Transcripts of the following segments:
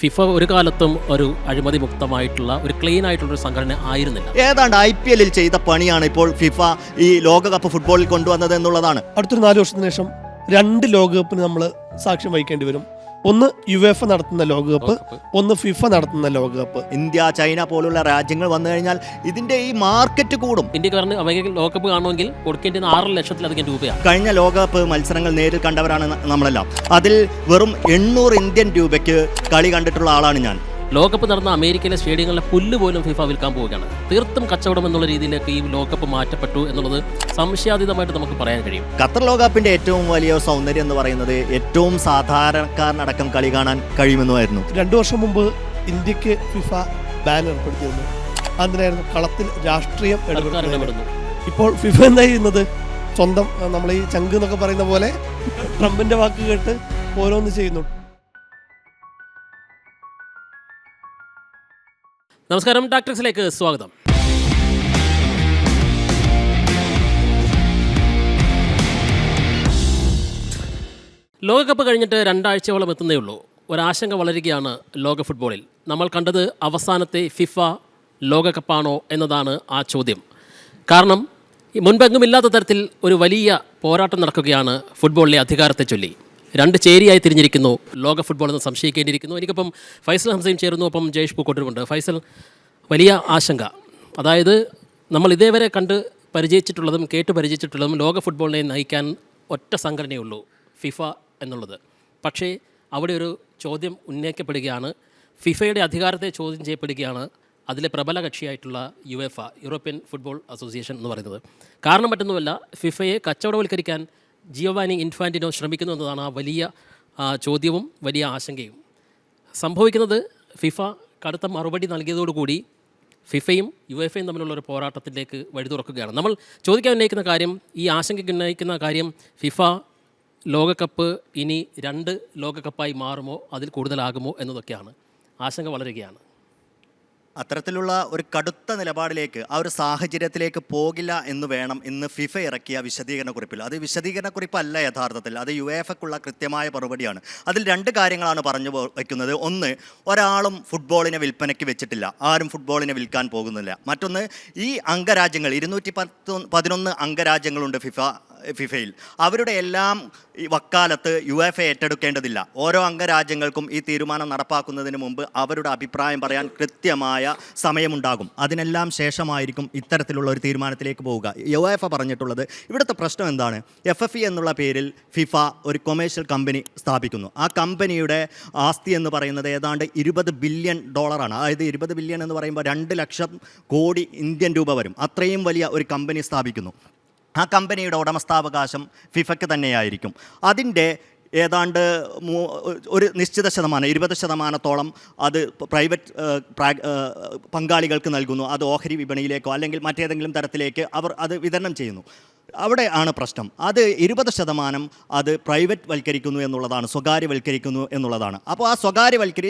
FIFA ഒരു കാലത്തും ഒരു അഴിമതി മുക്തമായിട്ടുള്ള ഒരു ക്ലീൻ ആയിട്ടുള്ള ഒരു സംഘടന ആയിരുന്നില്ല. ഏതാണ്ട് IPL ചെയ്ത പണിയാണ് ഇപ്പോൾ ഫിഫ ഈ ലോകകപ്പ് ഫുട്ബോളിൽ കൊണ്ടുവന്നത് എന്നുള്ളതാണ്. അടുത്തൊരു 4 വർഷത്തിന് ശേഷം 2 ലോകകപ്പിന് നമ്മൾ സാക്ഷ്യം വഹിക്കേണ്ടി വരും. ഒന്ന് യുവേഫ നടത്തുന്ന ലോകകപ്പ്, ഒന്ന് ഫിഫ നടത്തുന്ന ലോകകപ്പ്. ഇന്ത്യ, ചൈന പോലുള്ള രാജ്യങ്ങൾ വന്നു കഴിഞ്ഞാൽ ഇതിന്റെ ഈ മാർക്കറ്റ് കൂടും. ഇന്ത്യക്കാരന് അമേരിക്കൻ ലോകകപ്പ് കാണുമെങ്കിൽ കൊടുക്കേണ്ടത് 6 ലക്ഷത്തിലധികം രൂപയാണ്. കഴിഞ്ഞ ലോകകപ്പ് മത്സരങ്ങൾ നേരിൽ കണ്ടവരാണ് നമ്മളെല്ലാം. അതിൽ വെറും 800 ഇന്ത്യൻ രൂപയ്ക്ക് കളി കണ്ടിട്ടുള്ള ആളാണ് ഞാൻ. ലോകകപ്പ് നടന്ന അമേരിക്കയിലെ സ്റ്റേഡിയങ്ങളിലെ പുല്ല് പോലും ഫിഫ വിൽക്കാൻ പോവുകയാണ്. തീർത്തും കച്ചവടം എന്നുള്ള രീതിയിലേക്ക് ഈ ലോകകപ്പ് മാറ്റപ്പെട്ടു എന്നുള്ളത് സംശയാതീതമായിട്ട് നമുക്ക് പറയാൻ കഴിയും. ഖത്തർ ലോകകപ്പിന്റെ ഏറ്റവും വലിയ സൗന്ദര്യം എന്ന് പറയുന്നത് ഏറ്റവും സാധാരണക്കാരനടക്കം കളി കാണാൻ കഴിയുമെന്നുമായിരുന്നു. 2 വർഷം മുമ്പ് ഇന്ത്യക്ക് ഫിഫ ബാൻ ഏർപ്പെടുത്തിയിരുന്നു. അതിനായിരുന്നു കളത്തിൽ രാഷ്ട്രീയം ഇടപെടുന്നു. ഇപ്പോൾ ഫിഫ എന്താ ചെയ്യുന്നത്? സ്വന്തം നമ്മൾ ഈ ചങ്ക് എന്നൊക്കെ പറയുന്ന പോലെ ട്രംപിന്റെ വാക്ക് കേട്ട് ഓരോന്ന് ചെയ്യുന്നു. നമസ്കാരം, ടാക്ടിക്സിലേക്ക് സ്വാഗതം. ലോകകപ്പ് കഴിഞ്ഞിട്ട് 2 ആഴ്ചയോളം എത്തുന്നേ ഉള്ളൂ. ഒരാശങ്ക വളരുകയാണ് ലോക ഫുട്ബോളിൽ. നമ്മൾ കണ്ടത് അവസാനത്തെ ഫിഫ ലോകകപ്പാണോ എന്നതാണ് ആ ചോദ്യം. കാരണം മുൻപെങ്ങുമില്ലാത്ത തരത്തിൽ ഒരു വലിയ പോരാട്ടം നടക്കുകയാണ് ഫുട്ബോളിലെ അധികാരത്തെ ചൊല്ലി. 2 ചേരിയായി തിരിഞ്ഞിരിക്കുന്നു ലോക ഫുട്ബോൾ എന്ന് സംശയിക്കേണ്ടിയിരിക്കുന്നു. എനിക്കിപ്പം ഫൈസൽ ഹംസയും ചേരുന്നു, ഒപ്പം ജയേഷ് പൂക്കോട്ടൂരുമുണ്ട്. ഫൈസൽ, വലിയ ആശങ്ക, അതായത് നമ്മൾ ഇതേവരെ കണ്ട് പരിചയിച്ചിട്ടുള്ളതും കേട്ട് പരിചയിച്ചിട്ടുള്ളതും ലോക ഫുട്ബോളിനെ നയിക്കാൻ ഒറ്റ സംഘടനയുള്ളൂ, ഫിഫ എന്നുള്ളത്. പക്ഷേ അവിടെ ഒരു ചോദ്യം ഉന്നയിക്കപ്പെടുകയാണ്. ഫിഫയുടെ അധികാരത്തെ ചോദ്യം ചെയ്യപ്പെടുകയാണ് അതിലെ പ്രബല കക്ഷിയായിട്ടുള്ള യുവേഫ, യൂറോപ്യൻ ഫുട്ബോൾ അസോസിയേഷൻ എന്ന് പറയുന്നത്. കാരണം മറ്റൊന്നുമല്ല, ഫിഫയെ കച്ചവടവൽക്കരിക്കാൻ ജിയോവാനി ഇൻഫാന്റിനോ ശ്രമിക്കുന്നു എന്നതാണ് ആ വലിയ ചോദ്യവും വലിയ ആശങ്കയും. സംഭവിക്കുന്നത്, ഫിഫ കടുത്ത മറുപടി നൽകിയതോടുകൂടി ഫിഫയും യുവേഫയും തമ്മിലുള്ള ഒരു പോരാട്ടത്തിലേക്ക് വഴി തുറക്കുകയാണ്. നമ്മൾ ചോദിക്കാൻ ഉന്നയിക്കുന്ന കാര്യം, ഈ ആശങ്കയ്ക്ക് ഉന്നയിക്കുന്ന കാര്യം, ഫിഫ ലോകകപ്പ് ഇനി 2 ലോകകപ്പായി മാറുമോ, അതിൽ കൂടുതലാകുമോ എന്നതൊക്കെയാണ്. ആശങ്ക വളരുകയാണ്. അത്തരത്തിലുള്ള ഒരു കടുത്ത നിലപാടിലേക്ക്, ആ ഒരു സാഹചര്യത്തിലേക്ക് പോകില്ല എന്ന് വേണം ഇന്ന് ഫിഫ ഇറക്കിയ വിശദീകരണക്കുറിപ്പിൽ. അത് വിശദീകരണക്കുറിപ്പല്ല യഥാർത്ഥത്തിൽ, അത് യുവേഫക്കുള്ള കൃത്യമായ മറുപടിയാണ്. അതിൽ 2 കാര്യങ്ങളാണ് പറഞ്ഞു വയ്ക്കുന്നത്. ഒന്ന്, ഒരാളും ഫുട്ബോളിനെ വിൽപ്പനയ്ക്ക് വെച്ചിട്ടില്ല, ആരും ഫുട്ബോളിനെ വിൽക്കാൻ പോകുന്നില്ല. മറ്റൊന്ന്, ഈ അംഗരാജ്യങ്ങൾ 211 അംഗരാജ്യങ്ങളുണ്ട് ഫിഫയിൽ. അവരുടെ എല്ലാം ഈ വക്കാലത്ത് യുവേഫ ഏറ്റെടുക്കേണ്ടതില്ല. ഓരോ അംഗരാജ്യങ്ങൾക്കും ഈ തീരുമാനം നടപ്പാക്കുന്നതിന് മുമ്പ് അവരുടെ അഭിപ്രായം പറയാൻ കൃത്യമായ സമയമുണ്ടാകും. അതിനെല്ലാം ശേഷമായിരിക്കും ഇത്തരത്തിലുള്ള ഒരു തീരുമാനത്തിലേക്ക് പോവുക. യുവേഫ പറഞ്ഞിട്ടുള്ളത്, ഇവിടുത്തെ പ്രശ്നം എന്താണ്, FFE എന്നുള്ള പേരിൽ ഫിഫ ഒരു കൊമേഴ്ഷ്യൽ കമ്പനി സ്ഥാപിക്കുന്നു. ആ കമ്പനിയുടെ ആസ്തി എന്ന് പറയുന്നത് ഏതാണ്ട് $20 ബില്യൺ. അതായത് 20 ബില്യൺ എന്ന് പറയുമ്പോൾ 2 ലക്ഷം കോടി ഇന്ത്യൻ രൂപ വരും. അത്രയും വലിയ ഒരു കമ്പനി സ്ഥാപിക്കുന്നു. ആ കമ്പനിയുടെ ഉടമസ്ഥാവകാശം ഫിഫയ്ക്ക് തന്നെയായിരിക്കും. അതിൻ്റെ ഏതാണ്ട് ഒരു നിശ്ചിത ശതമാനം, 20% അത് പ്രൈവറ്റ് പങ്കാളികൾക്ക് നൽകുന്നു. അത് ഓഹരി വിപണിയിലേക്കോ അല്ലെങ്കിൽ മറ്റേതെങ്കിലും തരത്തിലേക്ക് അവർ അത് വിതരണം ചെയ്യുന്നു. അവിടെ ആണ് പ്രശ്നം. അത് 20% അത് പ്രൈവറ്റ് വൽക്കരിക്കുന്നു എന്നുള്ളതാണ്, സ്വകാര്യവൽക്കരിക്കുന്നു എന്നുള്ളതാണ്. അപ്പോൾ ആ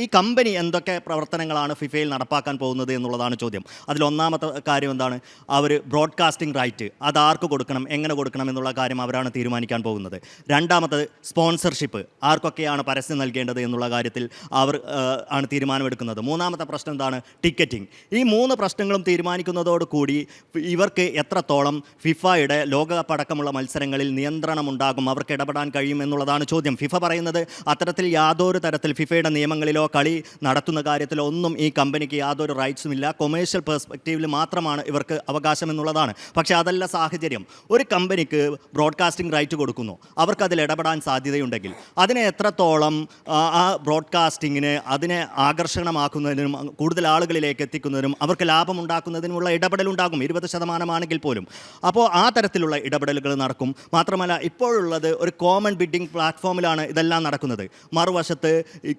ഈ കമ്പനി എന്തൊക്കെ പ്രവർത്തനങ്ങളാണ് ഫിഫയിൽ നടപ്പാക്കാൻ പോകുന്നത് എന്നുള്ളതാണ് ചോദ്യം. അതിലൊന്നാമത്തെ കാര്യം എന്താണ്, അവർ ബ്രോഡ്കാസ്റ്റിംഗ് റൈറ്റ് അത് ആർക്ക് കൊടുക്കണം, എങ്ങനെ കൊടുക്കണം എന്നുള്ള കാര്യം അവരാണ് തീരുമാനിക്കാൻ പോകുന്നത്. രണ്ടാമത്തത് സ്പോൺസർഷിപ്പ്, ആർക്കൊക്കെയാണ് പരസ്യം നൽകേണ്ടത് എന്നുള്ള കാര്യത്തിൽ അവർ ആണ് തീരുമാനമെടുക്കുന്നത്. മൂന്നാമത്തെ പ്രശ്നം എന്താണ്, ടിക്കറ്റിംഗ്. ഈ 3 പ്രശ്നങ്ങളും തീരുമാനിക്കുന്നതോടുകൂടി ഇവർക്ക് എത്രത്തോളം ഫിഫയുടെ ലോകകപ്പടക്കമുള്ള മത്സരങ്ങളിൽ നിയന്ത്രണമുണ്ടാകും, അവർക്ക് ഇടപെടാൻ കഴിയും എന്നുള്ളതാണ് ചോദ്യം. ഫിഫ പറയുന്നത്, അത്തരത്തിൽ യാതൊരു തരത്തിൽ ഫിഫയുടെ നിയമങ്ങളിലോ കളി നടത്തുന്ന കാര്യത്തിലോ ഒന്നും ഈ കമ്പനിക്ക് യാതൊരു റൈറ്റ്സും ഇല്ല, കൊമേഴ്ഷ്യൽ പെർസ്പെക്റ്റീവിൽ മാത്രമാണ് ഇവർക്ക് അവകാശം എന്നുള്ളതാണ്. പക്ഷേ അതല്ല സാഹചര്യം. ഒരു കമ്പനിക്ക് ബ്രോഡ്കാസ്റ്റിംഗ് റൈറ്റ് കൊടുക്കുന്നു, അവർക്കതിൽ ഇടപെടാൻ സാധ്യതയുണ്ടെങ്കിൽ അതിനെ എത്രത്തോളം ആ ബ്രോഡ്കാസ്റ്റിങ്ങിന് അതിനെ ആകർഷണമാക്കുന്നതിനും കൂടുതൽ ആളുകളിലേക്ക് എത്തിക്കുന്നതിനും അവർക്ക് ലാഭമുണ്ടാക്കുന്നതിനുമുള്ള ഇടപെടലുണ്ടാകും, 20% ആണെങ്കിൽ പോലും. അപ്പോൾ ആ തരത്തിലുള്ള ഇടപെടലുകൾ നടക്കും. മാത്രമല്ല, ഇപ്പോഴുള്ളത് ഒരു കോമൺ ബിഡിംഗ് പ്ലാറ്റ്ഫോമിലാണ് ഇതെല്ലാം നടക്കുന്നത്. മറുവശത്ത്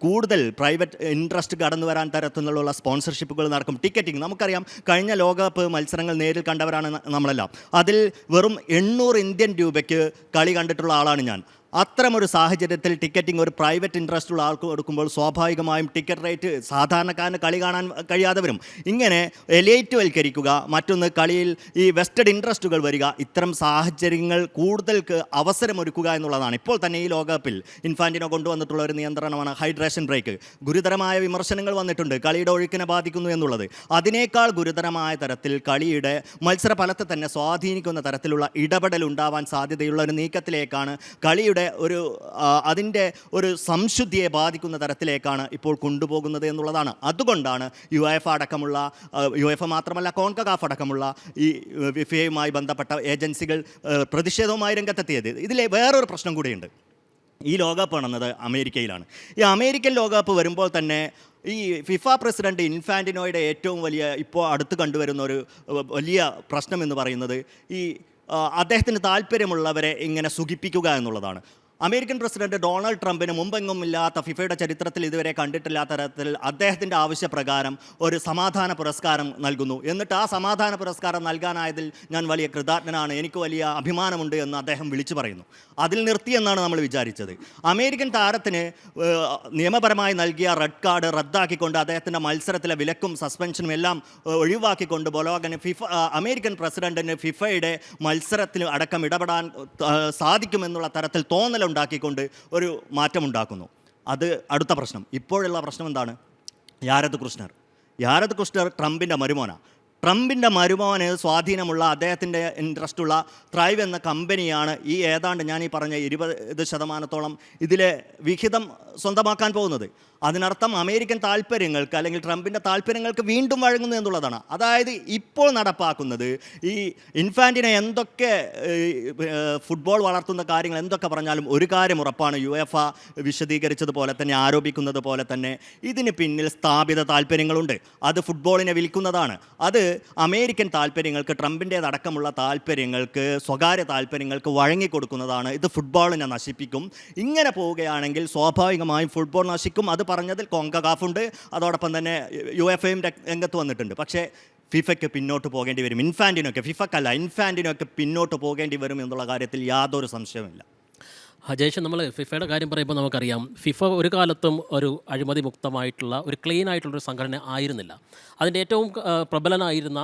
കൂടുതൽ പ്രൈവറ്റ് ഇൻട്രസ്റ്റ് കടന്നു വരാൻ തരത്തിലുള്ള സ്പോൺസർഷിപ്പുകൾ നടക്കും. ടിക്കറ്റിംഗ് നമുക്കറിയാം, കഴിഞ്ഞ ലോകകപ്പ് മത്സരങ്ങൾ നേരിൽ കണ്ടവരാണ് നമ്മളെല്ലാം. അതിൽ വെറും 800 ഇന്ത്യൻ രൂപയ്ക്ക് കളി കണ്ടിട്ടുള്ള ആളാണ് ഞാൻ. അത്തരമൊരു സാഹചര്യത്തിൽ ടിക്കറ്റിംഗ് ഒരു പ്രൈവറ്റ് ഇൻട്രസ്റ്റ് ഉള്ള ആൾക്ക് കൊടുക്കുമ്പോൾ സ്വാഭാവികമായും ടിക്കറ്റ് റേറ്റ് സാധാരണക്കാരന് കളി കാണാൻ കഴിയാതെ വരും. ഇങ്ങനെ എലൈറ്റ് വൽക്കരിക്കുക, മറ്റൊന്ന് കളിയിൽ ഈ വെസ്റ്റഡ് ഇൻട്രസ്റ്റുകൾ വരിക, ഇത്തരം സാഹചര്യങ്ങൾ കൂടുതൽ അവസരമൊരുക്കുക എന്നുള്ളതാണ്. ഇപ്പോൾ തന്നെ ഈ ലോകകപ്പിൽ ഇൻഫാന്റിനോ കൊണ്ടുവന്നിട്ടുള്ള ഒരു നിയന്ത്രണമാണ് ഹൈഡ്രേഷൻ ബ്രേക്ക്. ഗുരുതരമായ വിമർശനങ്ങൾ വന്നിട്ടുണ്ട് കളിയുടെ ഒഴുക്കിനെ ബാധിക്കുന്നു എന്നുള്ളത്. അതിനേക്കാൾ ഗുരുതരമായ തരത്തിൽ കളിയുടെ മത്സര ഫലത്തെ തന്നെ സ്വാധീനിക്കുന്ന തരത്തിലുള്ള ഇടപെടൽ ഉണ്ടാവാൻ സാധ്യതയുള്ള ഒരു നീക്കത്തിലേക്കാണ് കളിയുടെ അതിൻ്റെ ഒരു സംശുദ്ധിയെ ബാധിക്കുന്ന തരത്തിലേക്കാണ് ഇപ്പോൾ കൊണ്ടുപോകുന്നത് എന്നുള്ളതാണ്. അതുകൊണ്ടാണ് യുഎഫ മാത്രമല്ല കോൺകകാഫ് അടക്കമുള്ള ഈ ഫിഫയുമായി ബന്ധപ്പെട്ട ഏജൻസികൾ പ്രതിഷേധവുമായി രംഗത്തെത്തിയത്. ഇതിലെ വേറൊരു പ്രശ്നം കൂടിയുണ്ട്. ഈ ലോകകപ്പ് നടന്നത് അമേരിക്കയിലാണ്. ഈ അമേരിക്കൻ ലോകകപ്പ് വരുമ്പോൾ തന്നെ ഈ ഫിഫ പ്രസിഡന്റ് ഇൻഫാന്റിനോയുടെ ഏറ്റവും വലിയ ഇപ്പോൾ അടുത്ത് കണ്ടുവരുന്ന ഒരു വലിയ പ്രശ്നം എന്ന് പറയുന്നത് ഈ അദ്ദേഹത്തിന് താല്പര്യമുള്ളവരെ ഇങ്ങനെ സുഖിപ്പിക്കുക എന്നുള്ളതാണ്. അമേരിക്കൻ പ്രസിഡന്റ് ഡൊണാൾഡ് ട്രംപിന് മുമ്പെങ്ങും ഇല്ലാത്ത ഫിഫയുടെ ചരിത്രത്തിൽ ഇതുവരെ കണ്ടിട്ടില്ലാത്ത തരത്തിൽ അദ്ദേഹത്തിൻ്റെ ആവശ്യപ്രകാരം ഒരു സമാധാന പുരസ്കാരം നൽകുന്നു. എന്നിട്ട് ആ സമാധാന പുരസ്കാരം നൽകാനായതിൽ ഞാൻ വലിയ കൃതജ്ഞനാണ്, എനിക്ക് വലിയ അഭിമാനമുണ്ട് എന്ന് അദ്ദേഹം വിളിച്ചു പറയുന്നു. അതിൽ നിർത്തിയെന്നാണ് നമ്മൾ വിചാരിച്ചത്. അമേരിക്കൻ താരത്തിന് നിയമപരമായി നൽകിയ റെഡ് കാർഡ് റദ്ദാക്കിക്കൊണ്ട് അദ്ദേഹത്തിൻ്റെ മത്സരത്തിലെ വിലക്കും സസ്പെൻഷനും എല്ലാം ഒഴിവാക്കിക്കൊണ്ട് ബൊലോഗന് അമേരിക്കൻ പ്രസിഡന്റിന് ഫിഫയുടെ മത്സരത്തിൽ അടക്കം ഇടപെടാൻ സാധിക്കുമെന്നുള്ള തരത്തിൽ ഉണ്ടാക്കിക്കൊണ്ട് ഒരു മാറ്റമുണ്ടാക്കുന്നു. അത് അടുത്ത പ്രശ്നം. ഇപ്പോഴുള്ള പ്രശ്നം എന്താണ്? യാരദ് കുഷ്ണർ ട്രംപിൻ്റെ മരുമോനാണ്. ട്രംപിൻ്റെ മരുമോന് സ്വാധീനമുള്ള അദ്ദേഹത്തിൻ്റെ ഇൻട്രസ്റ്റുള്ള ത്രൈവ് എന്ന കമ്പനിയാണ് ഈ ഏതാണ്ട് ഞാൻ ഈ പറഞ്ഞ 20% ഇതിലെ വിഹിതം സ്വന്തമാക്കാൻ പോകുന്നത്. അതിനർത്ഥം അമേരിക്കൻ താല്പര്യങ്ങൾക്ക് അല്ലെങ്കിൽ ട്രംപിൻ്റെ താല്പര്യങ്ങൾക്ക് വീണ്ടും വഴങ്ങുന്നു എന്നുള്ളതാണ്. അതായത് ഇപ്പോൾ നടപ്പാക്കുന്നത് ഈ ഇൻഫാന്റിനെ എന്തൊക്കെ ഫുട്ബോൾ വളർത്തുന്ന കാര്യങ്ങൾ എന്തൊക്കെ പറഞ്ഞാലും ഒരു കാര്യം ഉറപ്പാണ്, യുഎഫ വിശദീകരിച്ചതുപോലെ തന്നെ ആരോപിക്കുന്നത് പോലെ തന്നെ ഇതിന് പിന്നിൽ സ്ഥാപിത താല്പര്യങ്ങളുണ്ട്. അത് ഫുട്ബോളിനെ വിൽക്കുന്നതാണ്. അത് അമേരിക്കൻ താല്പര്യങ്ങൾക്ക്, ട്രംപിൻ്റേതടക്കമുള്ള താല്പര്യങ്ങൾക്ക്, സ്വകാര്യ താല്പര്യങ്ങൾക്ക് വഴങ്ങിക്കൊടുക്കുന്നതാണ്. ഇത് ഫുട്ബോളിനെ നശിപ്പിക്കും. ഇങ്ങനെ പോവുകയാണെങ്കിൽ സ്വാഭാവികമായും ഫുട്ബോൾ നശിക്കും. അത് പറഞ്ഞതിൽ കോൺകകാഫ് ഉണ്ട്, അതോടൊപ്പം തന്നെ യുഎഫയും രംഗത്ത് വന്നിട്ടുണ്ട്. പക്ഷേ ഫിഫയ്ക്ക് പിന്നോട്ട് പോകേണ്ടി വരും. ഇൻഫാന്റിനോയ്ക്ക് പിന്നോട്ട് പോകേണ്ടി വരും എന്നുള്ള കാര്യത്തിൽ യാതൊരു സംശയവുമില്ല. അജേഷ്, നമ്മൾ ഫിഫയുടെ കാര്യം പറയുമ്പോൾ നമുക്കറിയാം, ഫിഫ ഒരു കാലത്തും ഒരു അഴിമതി മുക്തമായിട്ടുള്ള ഒരു ക്ലീൻ ആയിട്ടുള്ളൊരു സംഘടന ആയിരുന്നില്ല. അതിൻ്റെ ഏറ്റവും പ്രബലനായിരുന്ന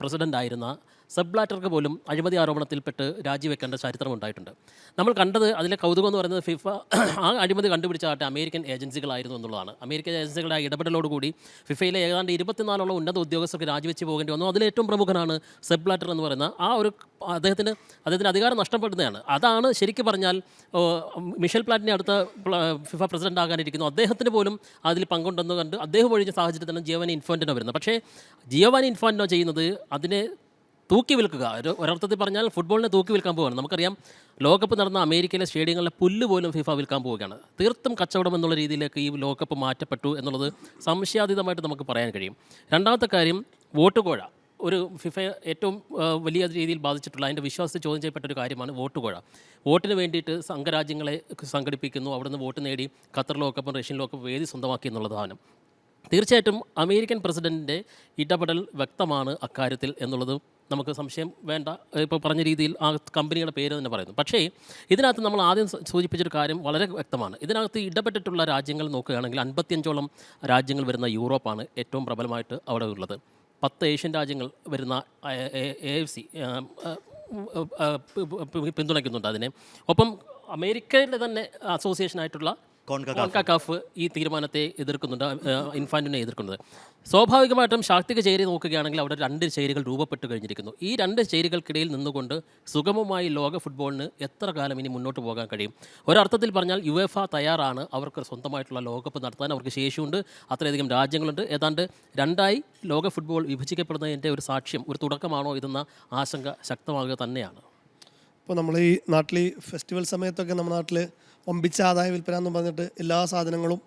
പ്രസിഡൻ്റായിരുന്ന സെപ്പ് ബ്ലാറ്റർക്ക് പോലും അഴിമതി ആരോപണത്തിൽപ്പെട്ട് രാജിവെക്കേണ്ട ചരിത്രം ഉണ്ടായിട്ടുണ്ട്. നമ്മൾ കണ്ടത് അതിലെ കൗതുകം എന്ന് പറയുന്നത് ഫിഫ ആ അഴിമതി കണ്ടുപിടിച്ചാകട്ടെ അമേരിക്കൻ ഏജൻസികളായിരുന്നു എന്നുള്ളതാണ്. അമേരിക്കൻ ഏജൻസികളുടെ ഇടപെടലോടുകൂടി ഫിഫയിലെ ഏതാണ്ട് 24 ഉന്നത ഉദ്യോഗസ്ഥർക്ക് രാജിവെച്ച് പോകേണ്ടി വന്നു. അതിലേറ്റവും പ്രമുഖനാണ് സെപ്പ് ബ്ലാറ്റർ എന്ന് പറയുന്ന ആ ഒരു അദ്ദേഹത്തിന് അധികാരം നഷ്ടപ്പെടുന്നതാണ്. അതാണ് ശരിക്കും പറഞ്ഞാൽ മിഷേൽ പ്ലാറ്റിനെ അടുത്ത ഫിഫ പ്രസിഡന്റ് ആകാനിരിക്കുന്നു. അദ്ദേഹത്തിന് പോലും അതിൽ പങ്കുണ്ടെന്ന് കണ്ട് അദ്ദേഹം ഒഴിഞ്ഞ സാഹചര്യത്തിലാണ് ജിയോവാനി ഇൻഫാന്റിനോ വരുന്നത്. പക്ഷേ ജിയോവാനി ഇൻഫാന്റിനോ ചെയ്യുന്നത് അതിനെ തൂക്കി വിൽക്കുക. ഒരർത്ഥത്തിൽ പറഞ്ഞാൽ ഫുട്ബോളിനെ തൂക്കി വിൽക്കാൻ പോവുകയാണ്. നമുക്കറിയാം, ലോകകപ്പ് നടന്ന അമേരിക്കയിലെ സ്റ്റേഡിയങ്ങളിലെ പുല്ല് പോലും ഫിഫ വിൽക്കാൻ പോവുകയാണ്. തീർത്തും കച്ചവടം എന്നുള്ള രീതിയിലേക്ക് ഈ ലോകകപ്പ് മാറ്റപ്പെട്ടു എന്നുള്ളത് സംശയാതീതമായിട്ട് നമുക്ക് പറയാൻ കഴിയും. രണ്ടാമത്തെ കാര്യം, വോട്ടുകോഴ. ഒരു ഫിഫ ഏറ്റവും വലിയ രീതിയിൽ ബാധിച്ചിട്ടുള്ള അതിൻ്റെ വിശ്വാസത്തിൽ ചോദ്യം ചെയ്യപ്പെട്ട ഒരു കാര്യമാണ് വോട്ടുകോഴ. വോട്ടിന് വേണ്ടിയിട്ട് സംഘരാജ്യങ്ങളെ സംഘടിപ്പിക്കുന്നു, അവിടുന്ന് വോട്ട് നേടി ഖത്തർ ലോകകപ്പും റഷ്യൻ ലോകകപ്പ് വേദി സ്വന്തമാക്കി എന്നുള്ളതാണ്. തീർച്ചയായിട്ടും അമേരിക്കൻ പ്രസിഡൻറ്റിൻ്റെ ഇടപെടൽ വ്യക്തമാണ് അക്കാര്യത്തിൽ എന്നുള്ളത് നമുക്ക് സംശയം വേണ്ട. ഇപ്പോൾ പറഞ്ഞ രീതിയിൽ ആ കമ്പനിയുടെ പേര് തന്നെ പറയുന്നു. പക്ഷേ ഇതിനകത്ത് നമ്മൾ ആദ്യം സൂചിപ്പിച്ചൊരു കാര്യം വളരെ വ്യക്തമാണ്. ഇതിനകത്ത് ഇടപെട്ടിട്ടുള്ള രാജ്യങ്ങൾ നോക്കുകയാണെങ്കിൽ 55ഓളം രാജ്യങ്ങൾ വരുന്ന യൂറോപ്പാണ് ഏറ്റവും പ്രബലമായിട്ട് അവിടെ ഉള്ളത്. 10 ഏഷ്യൻ രാജ്യങ്ങൾ വരുന്ന AFC പിന്തുണയ്ക്കുന്നുണ്ട് അതിനെ. ഒപ്പം അമേരിക്കയുടെ തന്നെ അസോസിയേഷനായിട്ടുള്ള കോൺകകാഫ് ഈ തീരുമാനത്തെ എതിർക്കുന്നുണ്ട്, ഇൻഫാന്റിനെ എതിർക്കുന്നത്. സ്വാഭാവികമായിട്ടും ശാക്തിക ചേരി നോക്കുകയാണെങ്കിൽ അവിടെ 2 ചേരികൾ രൂപപ്പെട്ട് കഴിഞ്ഞിരിക്കുന്നു. ഈ 2 ചേരികൾക്കിടയിൽ നിന്നുകൊണ്ട് സുഗമമായി ലോക ഫുട്ബോളിന് എത്ര കാലം ഇനി മുന്നോട്ട് പോകാൻ കഴിയും? ഒരർത്ഥത്തിൽ പറഞ്ഞാൽ യുഎഫ തയ്യാറാണ്, അവർക്ക് സ്വന്തമായിട്ടുള്ള ലോകകപ്പ് നടത്താൻ അവർക്ക് ശേഷിയുണ്ട്, അത്രയധികം രാജ്യങ്ങളുണ്ട്. ഏതാണ്ട് 2ആയി ലോക ഫുട്ബോൾ വിഭജിക്കപ്പെടുന്നതിൻ്റെ ഒരു സാക്ഷ്യം, ഒരു തുടക്കമാണോ ഇതെന്ന ആശങ്ക ശക്തമാകുക തന്നെയാണ്. ഇപ്പോൾ നമ്മൾ ഈ നാട്ടിൽ ഫെസ്റ്റിവൽ സമയത്തൊക്കെ നമ്മുടെ നാട്ടിൽ ഒമ്പിച്ച ആദായ വിൽപ്പന എന്ന് പറഞ്ഞിട്ട് എല്ലാ സാധനങ്ങളും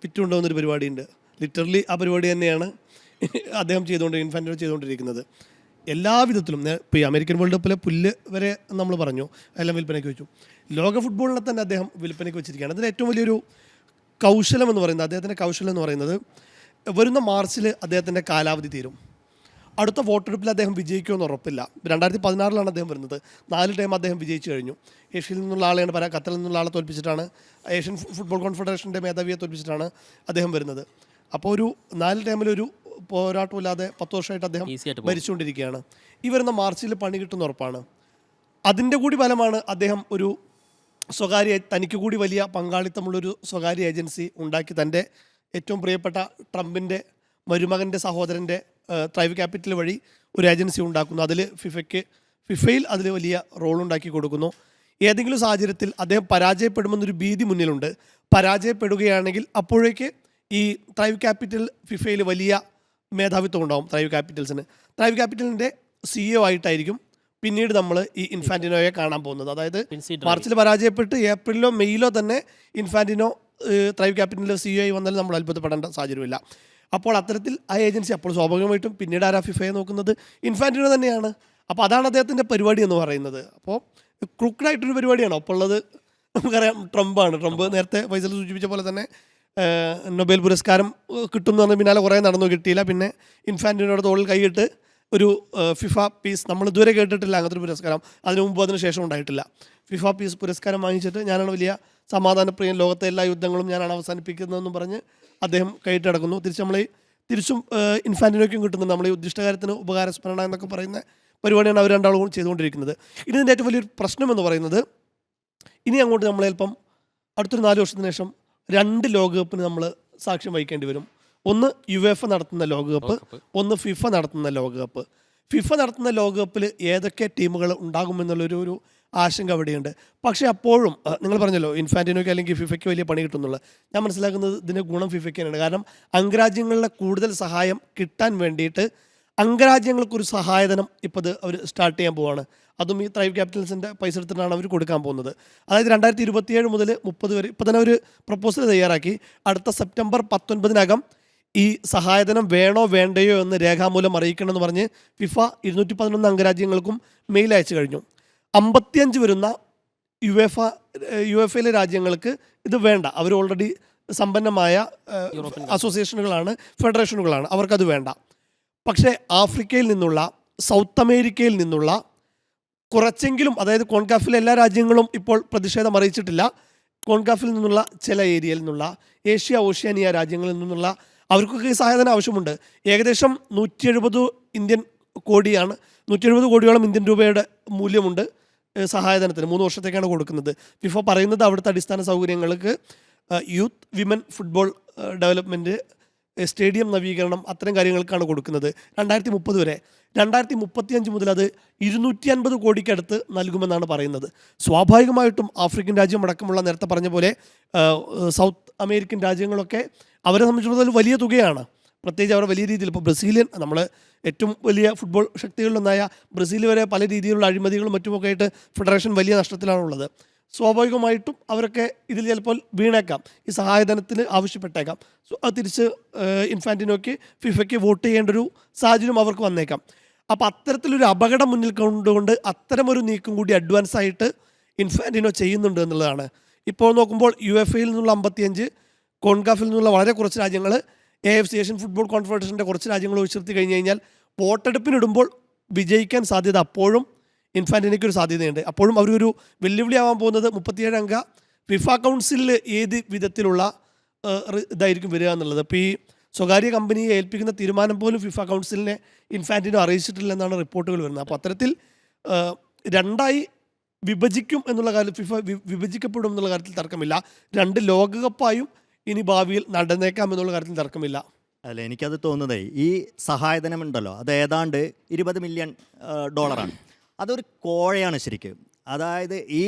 വിറ്റുകൊണ്ടുവന്നൊരു പരിപാടിയുണ്ട്. ലിറ്ററലി ആ പരിപാടി തന്നെയാണ് അദ്ദേഹം ഇൻഫാന്റിനോ ചെയ്തുകൊണ്ടിരിക്കുന്നത്. എല്ലാ വിധത്തിലും. ഇപ്പോൾ ഈ അമേരിക്കൻ വേൾഡ് കപ്പിലെ പുല്ല് വരെ നമ്മൾ പറഞ്ഞു എല്ലാം വിൽപ്പനയ്ക്ക് വെച്ചു. ലോക ഫുട്ബോളിനെ തന്നെ അദ്ദേഹം വിൽപ്പനയ്ക്ക് വെച്ചിരിക്കുകയാണ്. അതിന് ഏറ്റവും വലിയൊരു കൗശലം എന്ന് പറയുന്നത്, അദ്ദേഹത്തിൻ്റെ കൗശലം എന്ന് പറയുന്നത്, വരുന്ന മാർച്ചിൽ അദ്ദേഹത്തിൻ്റെ കാലാവധി തീരും. അടുത്ത വോട്ടെടുപ്പിൽ അദ്ദേഹം വിജയിക്കുമെന്ന് ഉറപ്പില്ല. 2016 അദ്ദേഹം വരുന്നത്. 4 ടൈം അദ്ദേഹം വിജയിച്ചു കഴിഞ്ഞു. ഏഷ്യയിൽ നിന്നുള്ള ആളെയാണ് ഖത്തറിൽ നിന്നുള്ള ആളെ തോൽപ്പിച്ചിട്ടാണ്, ഏഷ്യൻ ഫുട്ബോൾ കോൺഫെഡറേഷൻ്റെ മേധാവിയെ തോൽപ്പിച്ചിട്ടാണ് അദ്ദേഹം വരുന്നത്. അപ്പോൾ ഒരു 4 ടൈമിലൊരു പോരാട്ടമില്ലാതെ 10 വർഷമായിട്ട് അദ്ദേഹം ഭരിച്ചുകൊണ്ടിരിക്കുകയാണ്. ഈ വരുന്ന മാർച്ചിൽ പണി കിട്ടുന്ന ഉറപ്പാണ്. അതിൻ്റെ കൂടി ഫലമാണ് അദ്ദേഹം ഒരു തനിക്ക് കൂടി വലിയ പങ്കാളിത്തമുള്ളൊരു സ്വകാര്യ ഏജൻസി ഉണ്ടാക്കി തൻ്റെ ഏറ്റവും പ്രിയപ്പെട്ട ട്രംപിൻ്റെ മരുമകൻ്റെ സഹോദരൻ്റെ ട്രൈവ് ക്യാപിറ്റൽ വഴി ഒരു ഏജൻസി ഉണ്ടാക്കുന്നു. അതിൽ ഫിഫയിൽ അതിൽ വലിയ റോളുണ്ടാക്കി കൊടുക്കുന്നു. ഏതെങ്കിലും സാഹചര്യത്തിൽ അദ്ദേഹം പരാജയപ്പെടുമെന്നൊരു ഭീതി മുന്നിലുണ്ട്. പരാജയപ്പെടുകയാണെങ്കിൽ അപ്പോഴേക്ക് ഈ ട്രൈവ് ക്യാപിറ്റൽ ഫിഫയിൽ വലിയ മേധാവിത്വം ഉണ്ടാവും. ട്രൈവ് ക്യാപിറ്റലിൻ്റെ CEO ആയിട്ടായിരിക്കും പിന്നീട് നമ്മൾ ഈ ഇൻഫാന്റിനോയെ കാണാൻ പോകുന്നത്. അതായത് മാർച്ചിൽ പരാജയപ്പെട്ട് ഏപ്രിലോ മെയ്യിലോ തന്നെ ഇൻഫാന്റിനോ ട്രൈവ് ക്യാപിറ്റലിൻ്റെ CEO ആയി വന്നാലും നമ്മൾ അത്ഭുതപ്പെടേണ്ട സാഹചര്യമില്ല. അപ്പോൾ അത്തരത്തിൽ ആ ഏജൻസി അപ്പോൾ സ്വാഭാവികമായിട്ടും പിന്നീട് ആരാ ഫിഫയെ നോക്കുന്നത്? ഇൻഫാന്റിനോ തന്നെയാണ്. അപ്പോൾ അതാണ് അദ്ദേഹത്തിൻ്റെ പരിപാടി എന്ന് പറയുന്നത്. അപ്പോൾ ക്രൂക്കഡായിട്ടൊരു പരിപാടിയാണ്. അപ്പോൾ ഉള്ളത് നമുക്കറിയാം, ട്രംപ് നേരത്തെ ഫൈസൽ സൂചിപ്പിച്ച പോലെ തന്നെ നൊബേൽ പുരസ്കാരം കിട്ടുമെന്ന് പറഞ്ഞ പിന്നാലെ കുറേ നടന്നു, കിട്ടിയില്ല. പിന്നെ ഇൻഫാന്റിനോയുടെ തോളിൽ കൈയിട്ട് ഒരു ഫിഫ പീസ്, നമ്മൾ ഇതുവരെ കേട്ടിട്ടില്ല അങ്ങനത്തെ ഒരു പുരസ്കാരം, അതിനു മുമ്പ് അതിന് ശേഷം ഉണ്ടായിട്ടില്ല. ഫിഫ പീസ് പുരസ്കാരം വാങ്ങിച്ചിട്ട് ഞാനാണ് വലിയ സമാധാനപ്രിയൻ, ലോകത്തെ എല്ലാ യുദ്ധങ്ങളും ഞാനാണ് അവസാനിപ്പിക്കുന്നതെന്നും പറഞ്ഞ് അദ്ദേഹം കൈയിട്ട് കിടക്കുന്നു. തിരിച്ചും ഇൻഫാന്റിനോയ്ക്കും കിട്ടുന്നുണ്ട്. നമ്മൾ ഈ ഉദ്ദിഷ്ടകാര്യത്തിന് ഉപകാരസ്മരണ എന്നൊക്കെ പറയുന്ന പരിപാടിയാണ് അവർ രണ്ടാളും ചെയ്തുകൊണ്ടിരിക്കുന്നത്. ഇതിൻ്റെ ഏറ്റവും വലിയൊരു പ്രശ്നം എന്ന് പറയുന്നത്, ഇനി അങ്ങോട്ട് നമ്മൾ ചിലപ്പം അടുത്തൊരു 4 വർഷത്തിന് ശേഷം 2 ലോകകപ്പിന് നമ്മൾ സാക്ഷ്യം വഹിക്കേണ്ടി വരും. ഒന്ന് UEFA നടത്തുന്ന ലോകകപ്പ്, ഒന്ന് ഫിഫ നടത്തുന്ന ലോകകപ്പ്. ഫിഫ നടത്തുന്ന ലോകകപ്പിൽ ഏതൊക്കെ ടീമുകൾ ഉണ്ടാകുമെന്നുള്ളൊരു ആശങ്ക അവിടെയുണ്ട്. പക്ഷേ അപ്പോഴും നിങ്ങൾ പറഞ്ഞല്ലോ ഇൻഫാന്റിനോയ്ക്ക് അല്ലെങ്കിൽ ഫിഫയ്ക്ക് വലിയ പണി കിട്ടുന്നുള്ളത്. ഞാൻ മനസ്സിലാക്കുന്നത് ഇതിൻ്റെ ഗുണം ഫിഫയ്ക്കാണ്. കാരണം അംഗരാജ്യങ്ങളിലെ കൂടുതൽ സഹായം കിട്ടാൻ വേണ്ടിയിട്ട് അംഗരാജ്യങ്ങൾക്കൊരു സഹായധനം ഇപ്പോൾ ഇത് അവർ സ്റ്റാർട്ട് ചെയ്യാൻ പോവുകയാണ്. അതും ഈ ട്രൈവ് ക്യാപിറ്റൽസിൻ്റെ പൈസ എടുത്തിട്ടാണ് അവർ കൊടുക്കാൻ പോകുന്നത്. അതായത് 2027 മുതൽ 30 വരെ ഇപ്പോൾ തന്നെ ഒരു പ്രപ്പോസൽ തയ്യാറാക്കി. അടുത്ത സെപ്റ്റംബർ 19 ഈ സഹായധനം വേണോ വേണ്ടയോ എന്ന് രേഖാമൂലം അറിയിക്കണമെന്ന് പറഞ്ഞ് ഫിഫ 211 അംഗരാജ്യങ്ങൾക്കും മെയിൽ അയച്ചു കഴിഞ്ഞു. 55 വരുന്ന യുഎഫയിലെ രാജ്യങ്ങൾക്ക് ഇത് വേണ്ട. അവർ ഓൾറെഡി സമ്പന്നമായ അസോസിയേഷനുകളാണ്, ഫെഡറേഷനുകളാണ്, അവർക്കത് വേണ്ട. പക്ഷേ ആഫ്രിക്കയിൽ നിന്നുള്ള, സൗത്ത് അമേരിക്കയിൽ നിന്നുള്ള കുറച്ചെങ്കിലും, അതായത് കോൺകാഫിലെ എല്ലാ രാജ്യങ്ങളും ഇപ്പോൾ പ്രതിഷേധം അറിയിച്ചിട്ടില്ല. കോൺകാഫിൽ നിന്നുള്ള ചില ഏരിയയിൽ നിന്നുള്ള ഓഷ്യാനിയ രാജ്യങ്ങളിൽ നിന്നുള്ള അവർക്കൊക്കെ ഈ സഹായധനം ആവശ്യമുണ്ട്. ഏകദേശം 170 ഇന്ത്യൻ കോടിയാണ്, 170 കോടിയോളം ഇന്ത്യൻ രൂപയുടെ മൂല്യമുണ്ട് സഹായധനത്തിന്. 3 വർഷത്തേക്കാണ് കൊടുക്കുന്നത്. ഫിഫ പറയുന്നത് അവിടുത്തെ അടിസ്ഥാന സൗകര്യങ്ങൾക്ക് youth women football development, stadium നവീകരണം, അത്തരം കാര്യങ്ങൾക്കാണ് കൊടുക്കുന്നത് 2030 വരെ. 2035 മുതൽ അത് 250 കോടിക്കടുത്ത് നൽകുമെന്നാണ് പറയുന്നത്. സ്വാഭാവികമായിട്ടും ആഫ്രിക്കൻ രാജ്യം അടക്കമുള്ള നേരത്തെ പറഞ്ഞ പോലെ സൗത്ത് അമേരിക്കൻ രാജ്യങ്ങളൊക്കെ അവരെ സംബന്ധിച്ചിടത്തോളം വലിയ തുകയാണ്. പ്രത്യേകിച്ച് അവർ വലിയ രീതിയിൽ ഇപ്പോൾ ബ്രസീലിയൻ, നമ്മൾ ഏറ്റവും വലിയ ഫുട്ബോൾ ശക്തികളിലൊന്നായ ബ്രസീൽ വരെ പല രീതിയിലുള്ള അഴിമതികളും മറ്റുമൊക്കെ ആയിട്ട് ഫെഡറേഷൻ വലിയ നഷ്ടത്തിലാണുള്ളത്. സ്വാഭാവികമായിട്ടും അവരൊക്കെ ഇതിൽ ചിലപ്പോൾ വീണേക്കാം, ഈ സഹായധനത്തിന് ആവശ്യപ്പെട്ടേക്കാം. അത് തിരിച്ച് ഇൻഫാന്റിനോയ്ക്ക് ഫിഫയ്ക്ക് വോട്ട് ചെയ്യേണ്ടൊരു സാഹചര്യം അവർക്ക് വന്നേക്കാം. അപ്പോൾ അത്തരത്തിലൊരു അപകടം മുന്നിൽ കൊണ്ടുകൊണ്ട് അത്തരമൊരു നീക്കം കൂടി അഡ്വാൻസ് ആയിട്ട് ഇൻഫാന്റിനോ ചെയ്യുന്നുണ്ട് എന്നുള്ളതാണ്. ഇപ്പോൾ നോക്കുമ്പോൾ UEFAയിൽ നിന്നുള്ള 55, കോൺകാഫിൽ നിന്നുള്ള വളരെ കുറച്ച് രാജ്യങ്ങൾ, AFC ഏഷ്യൻ ഫുട്ബോൾ കോൺഫെഡറേഷൻ്റെ കുറച്ച് രാജ്യങ്ങൾ ഒഴിച്ചിർത്തി കഴിഞ്ഞ് കഴിഞ്ഞാൽ വോട്ടെടുപ്പിനിടുമ്പോൾ വിജയിക്കാൻ സാധ്യത അപ്പോഴും ഇൻഫാന്റിനോയ്ക്ക് ഒരു സാധ്യതയുണ്ട്. അപ്പോഴും അവർക്കൊരു വെല്ലുവിളിയാവാൻ പോകുന്നത് 37 അംഗ ഫിഫ കൗൺസിലിൽ ഏത് വിധത്തിലുള്ള ഇതായിരിക്കും വരിക എന്നുള്ളത്. ഇപ്പോൾ ഈ സ്വകാര്യ കമ്പനിയെ ഏൽപ്പിക്കുന്ന തീരുമാനം പോലും ഫിഫ കൗൺസിലിനെ ഇൻഫാന്റിനോ അറിയിച്ചിട്ടില്ലെന്നാണ് റിപ്പോർട്ടുകൾ വരുന്നത്. അപ്പോൾ അത്തരത്തിൽ 2 വിഭജിക്കും എന്നുള്ള കാര്യത്തിൽ, ഫിഫ വിഭജിക്കപ്പെടും എന്നുള്ള കാര്യത്തിൽ തർക്കമില്ല. 2 ലോകകപ്പായും ഇനി ഭാവിയിൽ നടന്നേക്കാം എന്നുള്ള കാര്യത്തിൽ തർക്കമില്ല. അല്ല, എനിക്കത് തോന്നുന്നത് ഈ സഹായധനം ഉണ്ടല്ലോ, അത് ഏതാണ്ട് $20 മില്യൺ. അതൊരു കോഴയാണ് ശരിക്കും. അതായത് ഈ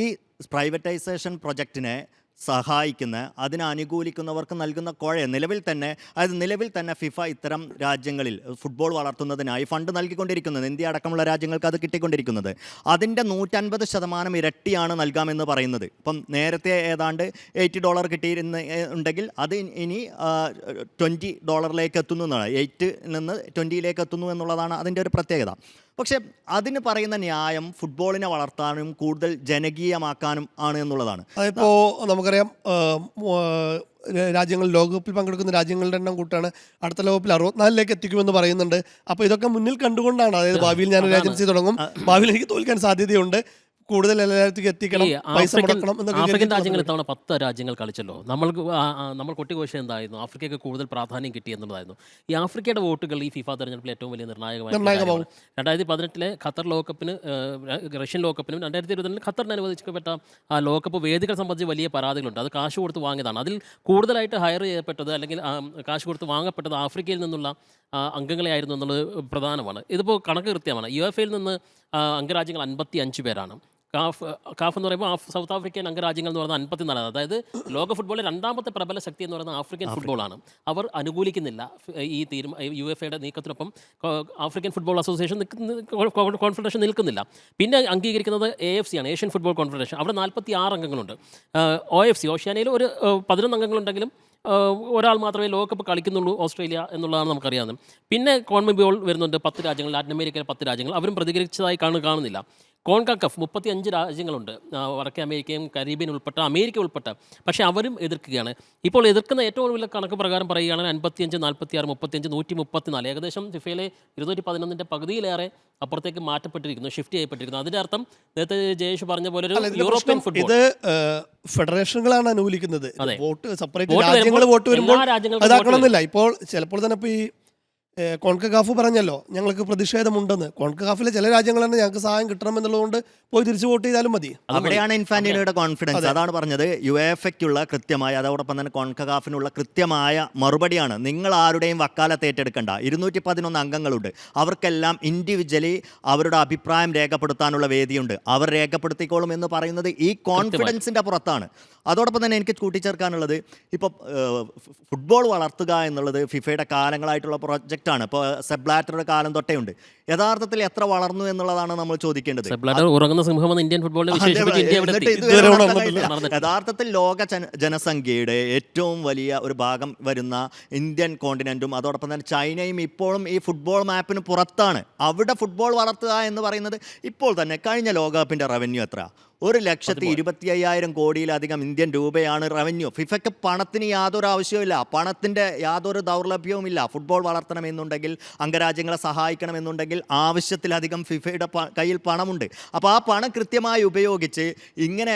പ്രൈവറ്റൈസേഷൻ പ്രൊജക്റ്റിനെ സഹായിക്കുന്ന, അതിനെ അനുകൂലിക്കുന്നവർക്ക് നൽകുന്ന കോഴ നിലവിൽ തന്നെ ഫിഫ ഇത്തരം രാജ്യങ്ങളിൽ ഫുട്ബോൾ വളർത്തുന്നതിനായി ഫണ്ട് നൽകിക്കൊണ്ടിരിക്കുന്നത്. ഇന്ത്യ അടക്കമുള്ള രാജ്യങ്ങൾക്ക് അത് കിട്ടിക്കൊണ്ടിരിക്കുന്നത് അതിൻ്റെ 150% ഇരട്ടിയാണ് നൽകാമെന്ന് പറയുന്നത്. ഇപ്പം നേരത്തെ ഏതാണ്ട് $80 കിട്ടിയിരുന്നുണ്ടെങ്കിൽ അത് ഇനി $20 എത്തുന്നു എന്നാണ്. 8 നിന്ന് 20 എത്തുന്നു എന്നുള്ളതാണ് അതിൻ്റെ ഒരു പ്രത്യേകത. പക്ഷേ അതിന് പറയുന്ന ന്യായം ഫുട്ബോളിനെ വളർത്താനും കൂടുതൽ ജനകീയമാക്കാനും ആണ് എന്നുള്ളതാണ്. അതിപ്പോൾ നമുക്കറിയാം രാജ്യങ്ങൾ ലോകകപ്പിൽ പങ്കെടുക്കുന്ന രാജ്യങ്ങളുടെ എണ്ണം കൂട്ടാണ് അടുത്ത ലോകകപ്പിൽ 64ലേക്ക് എത്തിക്കുമെന്ന് പറയുന്നുണ്ട്. അപ്പോൾ ഇതൊക്കെ മുന്നിൽ കണ്ടുകൊണ്ടാണ്, അതായത് ഭാവിയിൽ ഞാനൊരു ഏജൻസി തുടങ്ങും, ഭാവിയിൽ എനിക്ക് തോൽക്കാൻ സാധ്യതയുണ്ട്, കൂടുതൽ എല്ലായിടത്തേക്ക് എത്തിക്കണം, പൈസ മുടക്കണം എന്നൊക്കെ ആഫ്രിക്കൻ രാജ്യങ്ങൾ ഇത്തവണ 10 രാജ്യങ്ങൾ കളിച്ചല്ലോ. നമ്മൾ കൊട്ടിഘോഷം എന്തായിരുന്നു, ആഫ്രിക്കയ്ക്ക് കൂടുതൽ പ്രാധാന്യം കിട്ടി എന്നുള്ളതായിരുന്നു. ഈ ആഫ്രിക്കയുടെ വോട്ടുകൾ ഈ ഫിഫ തെരഞ്ഞെടുപ്പിൽ ഏറ്റവും വലിയ നിർണായകമായിരുന്നു. 2018 ഖത്തർ ലോകകപ്പിന്, റഷ്യൻ ലോകകപ്പിനും 2022 ഖത്തറിന് അനുവദിക്കപ്പെട്ട ആ ലോകകപ്പ് വേദികൾ സംബന്ധിച്ച് വലിയ പരാതികളുണ്ട്. അത് കാശ് കൊടുത്ത് വാങ്ങിയതാണ്. അതിൽ കൂടുതലായിട്ട് ഹയർ ചെയ്യപ്പെട്ടത് അല്ലെങ്കിൽ കാശ് കൊടുത്ത് വാങ്ങപ്പെട്ടത് ആഫ്രിക്കയിൽ നിന്നുള്ള അംഗങ്ങളെ ആയിരുന്നു എന്നുള്ളത് പ്രധാനമാണ്. ഇതിപ്പോൾ കണക്ക് കൃത്യമാണ്. UEFAയിൽ നിന്ന് അംഗരാജ്യങ്ങൾ 55 പേരാണ്. കാഫ് എന്ന് പറയുമ്പോൾ സൗത്ത് ആഫ്രിക്കൻ അംഗരാജ്യങ്ങൾ എന്ന് പറയുന്നത് 54. അതായത് ലോക ഫുട്ബോളിലെ രണ്ടാമത്തെ പ്രബല ശക്തി എന്ന് പറയുന്നത് ആഫ്രിക്കൻ ഫുട്ബോളാണ്. അവർ അനുകൂലിക്കുന്നില്ല ഈ UEFAയുടെ നീക്കത്തിനൊപ്പം. ആഫ്രിക്കൻ ഫുട്ബോൾ അസോസിയേഷൻ കോൺഫെഡറേഷൻ നിൽക്കുന്നില്ല. പിന്നെ അംഗീകരിക്കുന്നത് AFC ആണ്, ഏഷ്യൻ ഫുട്ബോൾ കോൺഫെഡറേഷൻ. അവിടെ 46 അംഗങ്ങളുണ്ട്. OFC, ഓഷ്യാനയിൽ ഒരു 11 അംഗങ്ങളുണ്ടെങ്കിലും ഒരാൾ മാത്രമേ ലോകകപ്പ് കളിക്കുന്നുള്ളൂ, ഓസ്ട്രേലിയ എന്നുള്ളതാണ് നമുക്കറിയാവുന്നത്. പിന്നെ കോൺമെബോൾ വരുന്നുണ്ട്, 10 രാജ്യങ്ങൾ, ലാറ്റിൻ അമേരിക്കയിലെ 10 രാജ്യങ്ങൾ. അവരും പ്രതികരിച്ചതായി കാണുന്നില്ല. കോൺകാക്കഫ് 35 രാജ്യങ്ങളുണ്ട്, വടക്കേ അമേരിക്കയും കരീബിയൻ ഉൾപ്പെട്ട, അമേരിക്ക ഉൾപ്പെട്ട. പക്ഷേ അവരും എതിർക്കുകയാണ്. ഇപ്പോൾ എതിർക്കുന്ന ഏറ്റവും വലിയ കണക്ക് പ്രകാരം പറയുകയാണെങ്കിൽ 55, 46, 35, 134, ഏകദേശം ഫിഫയിലെ 211 പകുതിയിലേറെ അപ്പുറത്തേക്ക് മാറ്റപ്പെട്ടിരിക്കുന്നു, ഷിഫ്റ്റ് ചെയ്യപ്പെട്ടിരിക്കുന്നു. അതിൻ്റെ അർത്ഥം നേരത്തെ ജയേഷ് പറഞ്ഞ പോലെ ഒരു യൂറോപ്യൻ ഫുട്ബോൾ ഇത് ഫെഡറേഷനുകളാണ് അനുകൂലിക്കുന്നത്. വോട്ട് സെപ്പറേറ്റ് രാജ്യങ്ങൾ വോട്ട് വരുമ്പോൾ അതാക്കണമെന്നില്ല. ഇപ്പോൾ ചിലപ്പോൾ തന്നെ ഇപ്പോൾ ഈ കോൺകകാഫ് പറഞ്ഞല്ലോ ഞങ്ങൾക്ക് പ്രതിഷേധമുണ്ടെന്ന്. കോൺകകാഫിലെ ചില രാജ്യങ്ങൾ തന്നെ ഞങ്ങൾക്ക് സഹായം കിട്ടണമെന്നുള്ളതുകൊണ്ട് പോയി തിരിച്ചു വോട്ട് ചെയ്താലും മതി. അവിടെയാണ് ഇൻഫാന്റിനോയുടെ കോൺഫിഡൻസ്. അതാണ് പറഞ്ഞത്, UEFAയ്ക്കുള്ള കൃത്യമായ, അതോടൊപ്പം തന്നെ കോൺകകാഫിനുള്ള കൃത്യമായ മറുപടിയാണ്. നിങ്ങൾ ആരുടെയും വക്കാലത്ത് ഏറ്റെടുക്കണ്ട. 211 അംഗങ്ങളുണ്ട്. അവർക്കെല്ലാം ഇൻഡിവിജ്വലി അവരുടെ അഭിപ്രായം രേഖപ്പെടുത്താനുള്ള വേദിയുണ്ട്. അവർ രേഖപ്പെടുത്തിക്കോളും എന്ന് പറയുന്നത് ഈ കോൺഫിഡൻസിൻ്റെ പുറത്താണ്. അതോടൊപ്പം തന്നെ എനിക്ക് കൂട്ടിച്ചേർക്കാനുള്ളത്, ഇപ്പോൾ ഫുട്ബോൾ വളർത്തുക എന്നുള്ളത് ഫിഫയുടെ കാലങ്ങളായിട്ടുള്ള പ്രൊജക്റ്റാണ്. ഇപ്പോൾ സെപ് ബ്ലാറ്ററുടെ കാലം തൊട്ടേ ഉണ്ട്. യഥാർത്ഥത്തിൽ എത്ര വളർന്നു എന്നുള്ളതാണ് നമ്മൾ ചോദിക്കേണ്ടത്. യഥാർത്ഥത്തിൽ ലോക ജനസംഖ്യയുടെ ഏറ്റവും വലിയ ഒരു ഭാഗം വരുന്ന ഇന്ത്യൻ കോണ്ടിനെന്റും അതോടൊപ്പം തന്നെ ചൈനയും ഇപ്പോഴും ഈ ഫുട്ബോൾ മാപ്പിന് പുറത്താണ്. അവിടെ ഫുട്ബോൾ വളർത്തുക എന്ന് പറയുന്നത് ഇപ്പോൾ തന്നെ കഴിഞ്ഞ ലോകകപ്പിൻ്റെ റവന്യൂ എത്ര? 1,25,000 കോടിയിലധികം ഇന്ത്യൻ രൂപയാണ് റവന്യൂ. ഫിഫയ്ക്ക് പണത്തിന് യാതൊരു ആവശ്യവുമില്ല, പണത്തിൻ്റെ യാതൊരു ദൗർലഭ്യവുമില്ല. ഫുട്ബോൾ വളർത്തണമെന്നുണ്ടെങ്കിൽ, അംഗരാജ്യങ്ങളെ സഹായിക്കണമെന്നുണ്ടെങ്കിൽ ആവശ്യത്തിലധികം ഫിഫയുടെ കയ്യിൽ പണമുണ്ട്. അപ്പോൾ ആ പണം കൃത്യമായി ഉപയോഗിച്ച് ഇങ്ങനെ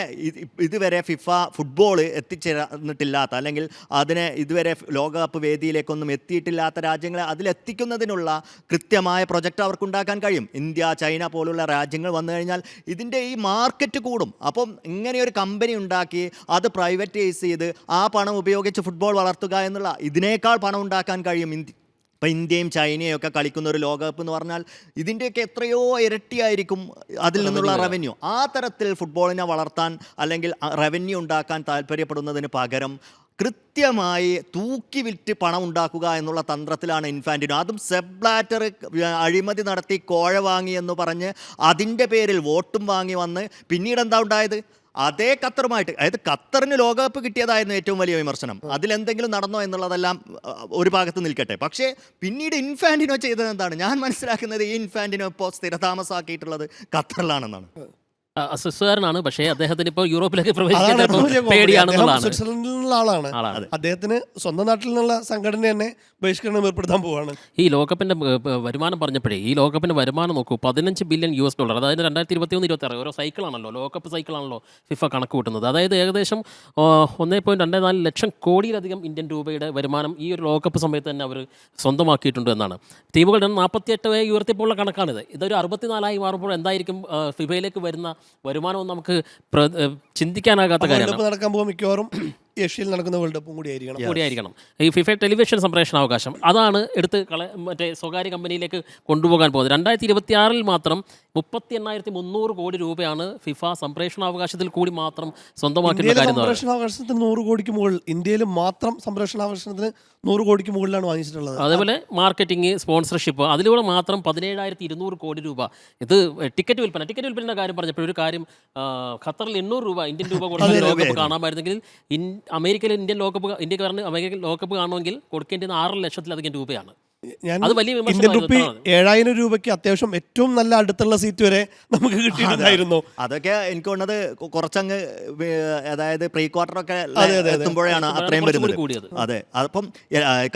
ഇതുവരെ ഫിഫ ഫുട്ബോൾ എത്തിച്ചേർന്നിട്ടില്ലാത്ത, അല്ലെങ്കിൽ അതിനെ ഇതുവരെ ലോകകപ്പ് വേദിയിലേക്കൊന്നും എത്തിയിട്ടില്ലാത്ത രാജ്യങ്ങളെ അതിലെത്തിക്കുന്നതിനുള്ള കൃത്യമായ പ്രൊജക്റ്റ് അവർക്കുണ്ടാക്കാൻ കഴിയും. ഇന്ത്യ, ചൈന പോലുള്ള രാജ്യങ്ങൾ വന്നു കഴിഞ്ഞാൽ ഇതിൻ്റെ ഈ മാർക്കറ്റ് കൂടും. അപ്പം ഇങ്ങനെ ഒരു കമ്പനി ഉണ്ടാക്കി അത് പ്രൈവറ്റൈസ് ചെയ്ത് ആ പണം ഉപയോഗിച്ച് ഫുട്ബോൾ വളർത്തുക എന്നുള്ള, ഇതിനേക്കാൾ പണം ഉണ്ടാക്കാൻ കഴിയും. ഇപ്പം ഇന്ത്യയും ചൈനയും ഒക്കെ കളിക്കുന്ന ഒരു ലോകകപ്പ് എന്ന് പറഞ്ഞാൽ ഇതിൻ്റെയൊക്കെ എത്രയോ ഇരട്ടിയായിരിക്കും അതിൽ നിന്നുള്ള റവന്യൂ. ആ തരത്തിൽ ഫുട്ബോളിനെ വളർത്താൻ അല്ലെങ്കിൽ റവന്യൂ ഉണ്ടാക്കാൻ താല്പര്യപ്പെടുന്നതിന് പകരം കൃത്യമായി തൂക്കി വിറ്റ് പണം ഉണ്ടാക്കുക എന്നുള്ള തന്ത്രത്തിലാണ് ഇൻഫാന്റിനോ. അതും സെപ് ബ്ലാറ്റർ അഴിമതി നടത്തി കോഴ വാങ്ങി എന്ന് പറഞ്ഞ് അതിൻ്റെ പേരിൽ വോട്ടും വാങ്ങി വന്ന് പിന്നീട് എന്താ ഉണ്ടായത്? അതേ ഖത്തറുമായിട്ട്, അതായത് ഖത്തറിന് ലോകകപ്പ് കിട്ടിയതായിരുന്നു ഏറ്റവും വലിയ വിമർശനം. അതിലെന്തെങ്കിലും നടന്നോ എന്നുള്ളതെല്ലാം ഒരു ഭാഗത്ത് നിൽക്കട്ടെ. പക്ഷേ പിന്നീട് ഇൻഫാന്റിനോ ചെയ്തത് എന്താണ്? ഞാൻ മനസ്സിലാക്കുന്നത് ഈ ഇൻഫാന്റിനോ ഇപ്പോൾ സ്ഥിരതാമസമാക്കിയിട്ടുള്ളത് ഖത്തറിലാണെന്നാണ്. സ്വിസ്സുകാരനാണ്, പക്ഷേ അദ്ദേഹത്തിന് ഇപ്പോൾ യൂറോപ്പിലേക്ക് പ്രവേശിക്കാൻ പേടിയാണെന്നുള്ളതാണ്. സ്വിറ്റ്സർലൻഡിലുള്ള ആളാണ്. അദ്ദേഹത്തിന് സ്വന്തം നാട്ടിൽ നിന്നുള്ള സംഘടന തന്നെ ബഹിഷ്കരണം ഏർപ്പെടുത്താൻ പോവാണ്. ഈ ലോകകപ്പിന്റെ വരുമാനം പറഞ്ഞപ്പോഴേ, ഈ ലോകകപ്പിന്റെ വരുമാനം നോക്കൂ, $15 ബില്യൺ. അതായത് 2021-26 ഓരോ സൈക്കിളാണല്ലോ, ലോകകപ്പ് സൈക്കിളാണല്ലോ ഫിഫ കണക്ക് കൂട്ടുന്നത്. അതായത് ഏകദേശം 1.24 ലക്ഷം കോടിയിലധികം ഇന്ത്യൻ രൂപയുടെ വരുമാനം ഈ ഒരു ലോകകപ്പ് സമയത്ത് തന്നെ അവർ സ്വന്തമാക്കിയിട്ടുണ്ട് എന്നാണ്. ടീമുകളുടെ 48 ഉയർത്തിയപ്പോഴുള്ള കണക്കാണിത്. ഇതൊരു 64 മാറുമ്പോൾ എന്തായിരിക്കും ഫിഫയിലേക്ക് വരുന്ന വരുമാനവും നമുക്ക് ചിന്തിക്കാനാകാത്ത കാര്യമാണ്. നടക്കാൻ പോകും മിക്കവാറും ഏഷ്യയിൽ നടക്കുന്ന വേൾഡ് കപ്പും കൂടിയായിരിക്കണം. ഈ ഫിഫ ടെലിവിഷൻ സംപ്രേഷണാവകാശം അതാണ് എടുത്ത് മറ്റേ സ്വകാര്യ കമ്പനിയിലേക്ക് കൊണ്ടുപോകാൻ പോകുന്നത്. 2026 മാത്രം 38,300 കോടി രൂപയാണ് ഫിഫ സംപ്രേഷണാവകാശത്തിൽ കൂടി മാത്രം സ്വന്തമാക്കിയിട്ടുള്ള കാര്യം. സംപ്രേഷണാവകാശത്തിന് 100 കോടിക്ക് മുകളിൽ, ഇന്ത്യയിൽ മാത്രം സംപ്രേഷണാവകാശത്തിന് 100 കോടിക്ക് മുകളിലാണ് വാങ്ങിച്ചിട്ടുള്ളത്. അതേപോലെ മാർക്കറ്റിംഗ്, സ്പോൺസർഷിപ്പ്, അതിലൂടെ മാത്രം 17,200 കോടി രൂപ. ഇത് ടിക്കറ്റ് വിൽപ്പനയുടെ കാര്യം പറഞ്ഞപ്പോൾ ഒരു കാര്യം, ഖത്തറിൽ 800 രൂപ ഇന്ത്യൻ രൂപ കൊടുത്ത് ലോകകപ്പ് കാണാമായിരുന്നെങ്കിൽ അമേരിക്കയിൽ ഇന്ത്യൻ ലോകകപ്പ് കാണണമെങ്കിൽ കൊടുക്കേണ്ടത് 6 ലക്ഷത്തിലധികം രൂപയാണ്. ഞാൻ അത് വലിയ ഇന്ത്യൻ റുപ്പി വിമർശനമായിരുന്നു. 7,000 രൂപയ്ക്ക് അത്യാവശ്യം ഏറ്റവും നല്ല അടുത്തുള്ള സീറ്റ് വരെ നമുക്ക് കിട്ടിയിട്ടുണ്ടായിരുന്നു. അതൊക്കെ എനിക്ക് തോന്നുന്നത് കുറച്ചങ്ങ് അതായത് പ്രീ ക്വാർട്ടറൊക്കെ അതെ, അതെ. എത്തുമ്പോഴാണ് അത്രയും കുറച്ചുകൂടി വരുന്നത്. കൂടിയത്. അതെ, അപ്പം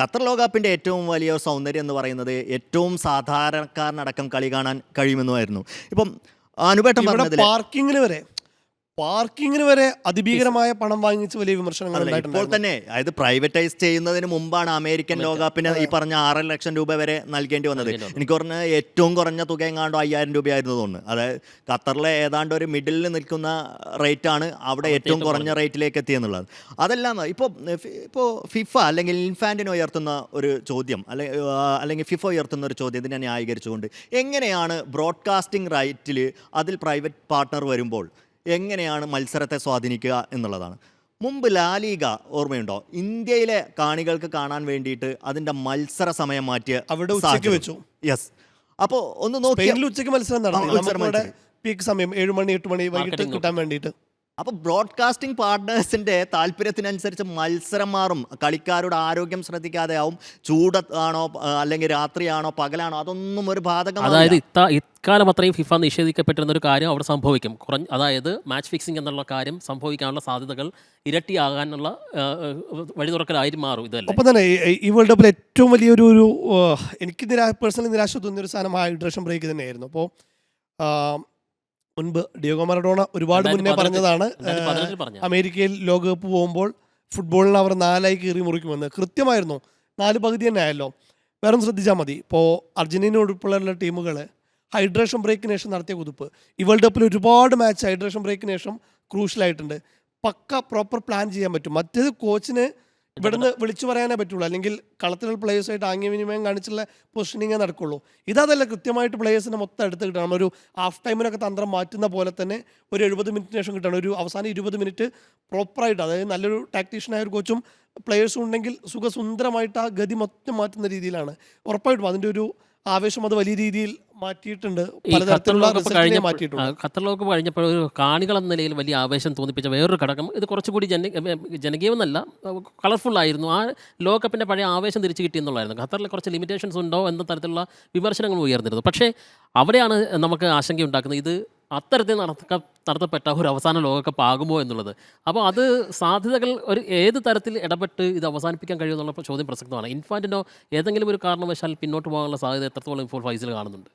ഖത്തർ ലോകകപ്പിന്റെ ഏറ്റവും വലിയ സൗന്ദര്യം എന്ന് പറയുന്നത് ഏറ്റവും സാധാരണക്കാരനടക്കം കളി കാണാൻ കഴിയുമെന്നുമായിരുന്നു. ഇപ്പം അനുപേട്ടൻ ഇവിടെ പറഞ്ഞതിൽ പാർക്കിങ്ങിന് വരെ അതിഭീകരമായ പണം വാങ്ങിച്ച് വലിയ വിമർശനങ്ങൾ ഇപ്പോൾ ഉണ്ടായിട്ടുണ്ടായിരുന്നു. തന്നെ അതായത് പ്രൈവറ്റൈസ് ചെയ്യുന്നതിന് മുമ്പാണ് അമേരിക്കൻ ലോകകപ്പിന് ഈ പറഞ്ഞ 6 ലക്ഷം രൂപ വരെ നൽകേണ്ടി വന്നത്. എനിക്ക് പറഞ്ഞ ഏറ്റവും കുറഞ്ഞ തുക എങ്ങാണ്ടോ 5,000 രൂപയായിരുന്നു തോന്നുന്നു. അതായത് ഖത്തറിലെ ഏതാണ്ട് ഒരു മിഡിലിൽ നിൽക്കുന്ന റേറ്റാണ് അവിടെ ഏറ്റവും കുറഞ്ഞ റേറ്റിലേക്ക് എത്തിയെന്നുള്ളത്. അതെല്ലാം ഇപ്പോൾ ഫിഫ അല്ലെങ്കിൽ ഇൻഫാന്റിനോ ഉയർത്തുന്ന ഒരു ചോദ്യം അല്ലെങ്കിൽ ഫിഫ ഉയർത്തുന്ന ഒരു ചോദ്യത്തിനെ ന്യായീകരിച്ചുകൊണ്ട് എങ്ങനെയാണ് ബ്രോഡ്കാസ്റ്റിംഗ് റൈറ്റിൽ അതിൽ പ്രൈവറ്റ് പാർട്ട്ണർ വരുമ്പോൾ എങ്ങനെയാണ് മത്സരത്തെ സ്വാധീനിക്കുക എന്നുള്ളതാണ്. മുമ്പ് ലാലീഗ ഓർമ്മയുണ്ടോ? ഇന്ത്യയിലെ കാണികൾക്ക് കാണാൻ വേണ്ടിയിട്ട് അതിൻ്റെ മത്സര സമയം മാറ്റിയ അവിടെ ഉച്ചയ്ക്ക് വെച്ചു. യെസ്. അപ്പോൾ ഒന്ന് നോക്കി സ്പെയിനിൽ ഉച്ചയ്ക്ക് മത്സരം നടത്തി. നമ്മുടെ പീക്ക് സമയം 7 മണി 8 മണി വൈകിട്ട് കിട്ടാൻ വേണ്ടിയിട്ട്. അപ്പോൾ ബ്രോഡ്കാസ്റ്റിംഗ് പാർട്ട്നേഴ്സിൻ്റെ താല്പര്യത്തിനനുസരിച്ച് മത്സരം മാറും. കളിക്കാരുടെ ആരോഗ്യം ശ്രദ്ധിക്കാതെ ആവും. ചൂടാണോ അല്ലെങ്കിൽ രാത്രിയാണോ പകലാണോ അതൊന്നും ഒരു ബാധകമല്ല. അതായത് ഇക്കാലം അത്രയും ഫിഫ നിഷേധിക്കപ്പെട്ടിരുന്ന ഒരു കാര്യം അവിടെ സംഭവിക്കും. അതായത് മാച്ച് ഫിക്സിംഗ് എന്നുള്ള കാര്യം സംഭവിക്കാനുള്ള സാധ്യതകൾ ഇരട്ടിയാകാനുള്ള വഴി തുറക്കലായി മാറും ഇതല്ല. ഒപ്പം തന്നെ ഈ വേൾഡ് കപ്പിൽ ഏറ്റവും വലിയൊരു എനിക്ക് പേഴ്സണലി നിരാശ തോന്നിയൊരു സാധനം ഹൈഡ്രേഷൻ ബ്രേക്ക് തന്നെയായിരുന്നു. അപ്പോൾ മുൻപ് ഡിയോഗോ മറഡോണ ഒരുപാട് മുന്നേ പറഞ്ഞതാണ് അമേരിക്കയിൽ ലോകകപ്പ് പോകുമ്പോൾ ഫുട്ബോളിന് അവർ 4 കീറി മുറിക്കുമെന്ന്. കൃത്യമായിരുന്നു. 4 പകുതി തന്നെ ആയല്ലോ. വേറെ ശ്രദ്ധിച്ചാൽ മതി. ഇപ്പോൾ അർജന്റീന ഉൾപ്പെടെയുള്ള ടീമുകൾ ഹൈഡ്രേഷൻ ബ്രേക്കിന് ശേഷം നടത്തിയ കുതിപ്പ് ഈ വേൾഡ് കപ്പിൽ ഒരുപാട് മാച്ച് ഹൈഡ്രേഷൻ ബ്രേക്കിന് ശേഷം ക്രൂഷ്യലായിട്ടുണ്ട്. പക്ക പ്രോപ്പർ പ്ലാൻ ചെയ്യാൻ പറ്റും. മറ്റേത് കോച്ചിന് ഇവിടുന്ന് വിളിച്ചു പറയാനേ പറ്റുള്ളൂ, അല്ലെങ്കിൽ കളത്തിലുള്ള പ്ലേയേഴ്സായിട്ട് ആംഗ്യവിനിമയം കാണിച്ചുള്ള പൊസിഷനിങ്ങേ നടക്കുള്ളൂ. ഇതല്ല, കൃത്യമായിട്ട് പ്ലേയേഴ്സിനെ മൊത്തം എടുത്ത് കിട്ടണം. ഒരു ഹാഫ് ടൈമിനൊക്കെ തന്ത്രം മാറ്റുന്ന പോലെ തന്നെ ഒരു 70 മിനിറ്റിന് ശേഷം കിട്ടണം. ഒരു അവസാനം 20 മിനിറ്റ് പ്രോപ്പറായിട്ട്, അതായത് നല്ലൊരു ടാക്ടീഷ്യനായ ഒരു കോച്ചും പ്ലേയേഴ്സും ഉണ്ടെങ്കിൽ സുഖസുന്ദരമായിട്ട് ആ ഗതി മൊത്തം മാറ്റുന്ന രീതിയിലാണ്. ഉറപ്പായിട്ടും അതിൻ്റെ ഒരു ആവേശം അത് വലിയ രീതിയിൽ മാറ്റിയിട്ടുണ്ട്. പലതരത്തിലുള്ള റിസൾട്ടിനെ മാറ്റിയിട്ടുണ്ട്. ഖത്തർ ലോകകപ്പ് കഴിഞ്ഞപ്പോൾ ഒരു കാണികളെന്ന നിലയിൽ വലിയ ആവേശം തോന്നിപ്പിച്ച വേറൊരു ഘടകം ഇത് കുറച്ചുകൂടി ജനകീയമെന്നല്ല, കളർഫുള്ളായിരുന്നു. ആ ലോകകപ്പിൻ്റെ പഴയ ആവേശം തിരിച്ചു കിട്ടിയെന്നുള്ളായിരുന്നു. ഖത്തറിൽ കുറച്ച് ലിമിറ്റേഷൻസ് ഉണ്ടോ എന്ന തരത്തിലുള്ള വിമർശനങ്ങൾ ഉയർന്നിരുന്നു. പക്ഷേ അവിടെയാണ് നമുക്ക് ആശങ്കയുണ്ടാക്കുന്നത്. ഇത് അത്തരത്തിൽ നടത്തപ്പെട്ട ഒരു അവസാന ലോകകപ്പ് ആകുമോ എന്നുള്ളത്. അപ്പോൾ അത് സാധ്യതകൾ ഏത് തരത്തിൽ ഇടപെട്ട് ഇത് അവസാനിപ്പിക്കാൻ കഴിയുമെന്നുള്ള ചോദ്യം പ്രസക്തമാണ്. ഇൻഫാന്റിനോ ഏതെങ്കിലും ഒരു കാരണവശാൽ പിന്നോട്ട് പോകാനുള്ള സാധ്യത എത്രത്തോളം ഇപ്പോൾ ഫൈസൽ കാണുന്നുണ്ട്?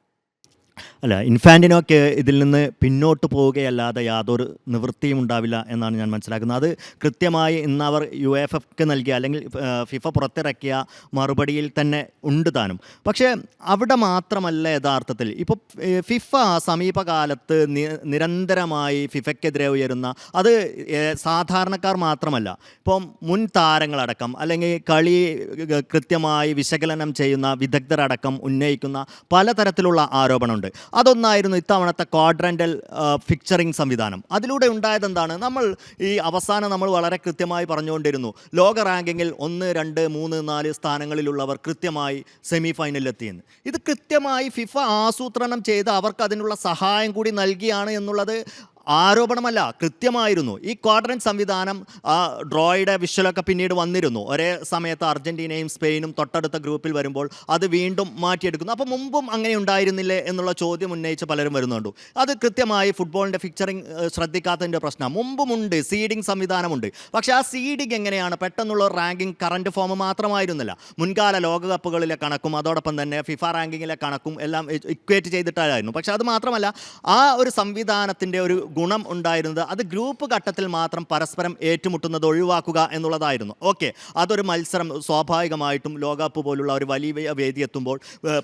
അല്ല, ഇൻഫാന്റിനോക്ക് ഇതിൽ നിന്ന് പിന്നോട്ട് പോവുകയല്ലാതെ യാതൊരു നിവൃത്തിയും ഉണ്ടാവില്ല എന്നാണ് ഞാൻ മനസ്സിലാക്കുന്നത്. അത് കൃത്യമായി ഇന്നവർ UFFക്ക് നൽകിയ അല്ലെങ്കിൽ ഫിഫ പുറത്തിറക്കിയ മറുപടിയിൽ തന്നെ ഉണ്ട് താനും. പക്ഷേ അവിടെ മാത്രമല്ല യഥാർത്ഥത്തിൽ ഇപ്പോൾ ഫിഫ സമീപകാലത്ത് നിരന്തരമായി ഫിഫയ്ക്കെതിരെ ഉയരുന്ന അത് സാധാരണക്കാർ മാത്രമല്ല, ഇപ്പം മുൻ താരങ്ങളടക്കം അല്ലെങ്കിൽ കളി കൃത്യമായി വിശകലനം ചെയ്യുന്ന വിദഗ്ധരടക്കം ഉന്നയിക്കുന്ന പലതരത്തിലുള്ള ആരോപണമുണ്ട്. അതൊന്നായിരുന്നു ഇത്തവണത്തെ ക്വാഡ്രൻ്റൽ ഫിക്ചറിംഗ് സംവിധാനം. അതിലൂടെ ഉണ്ടായതെന്താണ്? ഈ അവസാനം നമ്മൾ വളരെ കൃത്യമായി പറഞ്ഞുകൊണ്ടിരുന്നു, ലോക റാങ്കിങ്ങിൽ 1, 2, 3, 4 സ്ഥാനങ്ങളിലുള്ളവർ കൃത്യമായി സെമി ഫൈനലിലെത്തിയെന്ന്. ഇത് കൃത്യമായി ഫിഫ ആസൂത്രണം ചെയ്ത് അവർക്ക് അതിനുള്ള സഹായം കൂടി നൽകിയാണ് എന്നുള്ളത് ആരോപണമല്ല, കൃത്യമായിരുന്നു. ഈ ക്വാഡ്രന്റ് സംവിധാനം ഡ്രോയുടെ വിഷ്വലൊക്കെ പിന്നീട് വന്നിരുന്നു. ഒരേ സമയത്ത് അർജന്റീനയും സ്പെയിനും തൊട്ടടുത്ത ഗ്രൂപ്പിൽ വരുമ്പോൾ അത് വീണ്ടും മാറ്റിയെടുക്കുന്നു. അപ്പോൾ മുമ്പും അങ്ങനെ ഉണ്ടായിരുന്നില്ലേ എന്നുള്ള ചോദ്യം ഉന്നയിച്ച് പലരും വരുന്നുണ്ട്. അത് കൃത്യമായി ഫുട്ബോളിൻ്റെ ഫിക്ചറിങ് ശ്രദ്ധിക്കാത്തതിൻ്റെ പ്രശ്നം. മുമ്പുമുണ്ട്, സീഡിംഗ് സംവിധാനമുണ്ട്. പക്ഷേ ആ സീഡിംഗ് എങ്ങനെയാണ്? പെട്ടെന്നുള്ള റാങ്കിങ് കറണ്ട് ഫോം മാത്രമായിരുന്നില്ല. മുൻകാല ലോകകപ്പുകളിലെ കണക്കും അതോടൊപ്പം തന്നെ ഫിഫ റാങ്കിങ്ങിലെ കണക്കും എല്ലാം ഇക്വേറ്റ് ചെയ്തിട്ടായിരുന്നു. പക്ഷേ അത് മാത്രമല്ല, ആ ഒരു സംവിധാനത്തിൻ്റെ ഒരു ഗുണം ഉണ്ടായിരുന്നത് അത് ഗ്രൂപ്പ് ഘട്ടത്തിൽ മാത്രം പരസ്പരം ഏറ്റുമുട്ടുന്നത് ഒഴിവാക്കുക എന്നുള്ളതായിരുന്നു. ഓക്കെ, അതൊരു മത്സരം സ്വാഭാവികമായിട്ടും ലോകകപ്പ് പോലുള്ള ഒരു വലിയ വേദി എത്തുമ്പോൾ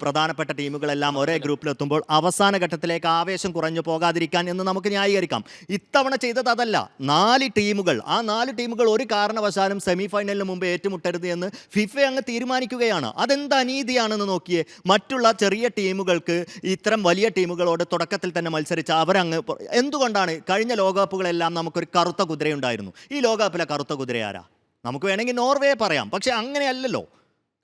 പ്രധാനപ്പെട്ട ടീമുകളെല്ലാം ഒരേ ഗ്രൂപ്പിലെത്തുമ്പോൾ അവസാന ഘട്ടത്തിലേക്ക് ആവേശം കുറഞ്ഞു പോകാതിരിക്കാൻ എന്ന് നമുക്ക് ന്യായീകരിക്കാം. ഇത്തവണ ചെയ്തത് അതല്ല. 4 ടീമുകൾ, ആ 4 ടീമുകൾ ഒരു കാരണവശാലും സെമി ഫൈനലിന് മുമ്പ് ഏറ്റുമുട്ടരുത് എന്ന് ഫിഫ അങ്ങ് തീരുമാനിക്കുകയാണ്. അതെന്ത് അനീതിയാണെന്ന് നോക്കിയേ. മറ്റുള്ള ചെറിയ ടീമുകൾക്ക് ഇത്തരം വലിയ ടീമുകളോട് തുടക്കത്തിൽ തന്നെ മത്സരിച്ച് അവരങ്ങ് എന്തുകൊണ്ടാണ് കഴിഞ്ഞ ലോകകപ്പുകളെല്ലാം നമുക്കൊരു കറുത്ത കുതിരയുണ്ടായിരുന്നു. ഈ ലോകകപ്പിലെ കറുത്ത കുതിര ആരാ? നമുക്ക് വേണമെങ്കിൽ നോർവേ പറയാം. പക്ഷേ അങ്ങനെയല്ലല്ലോ.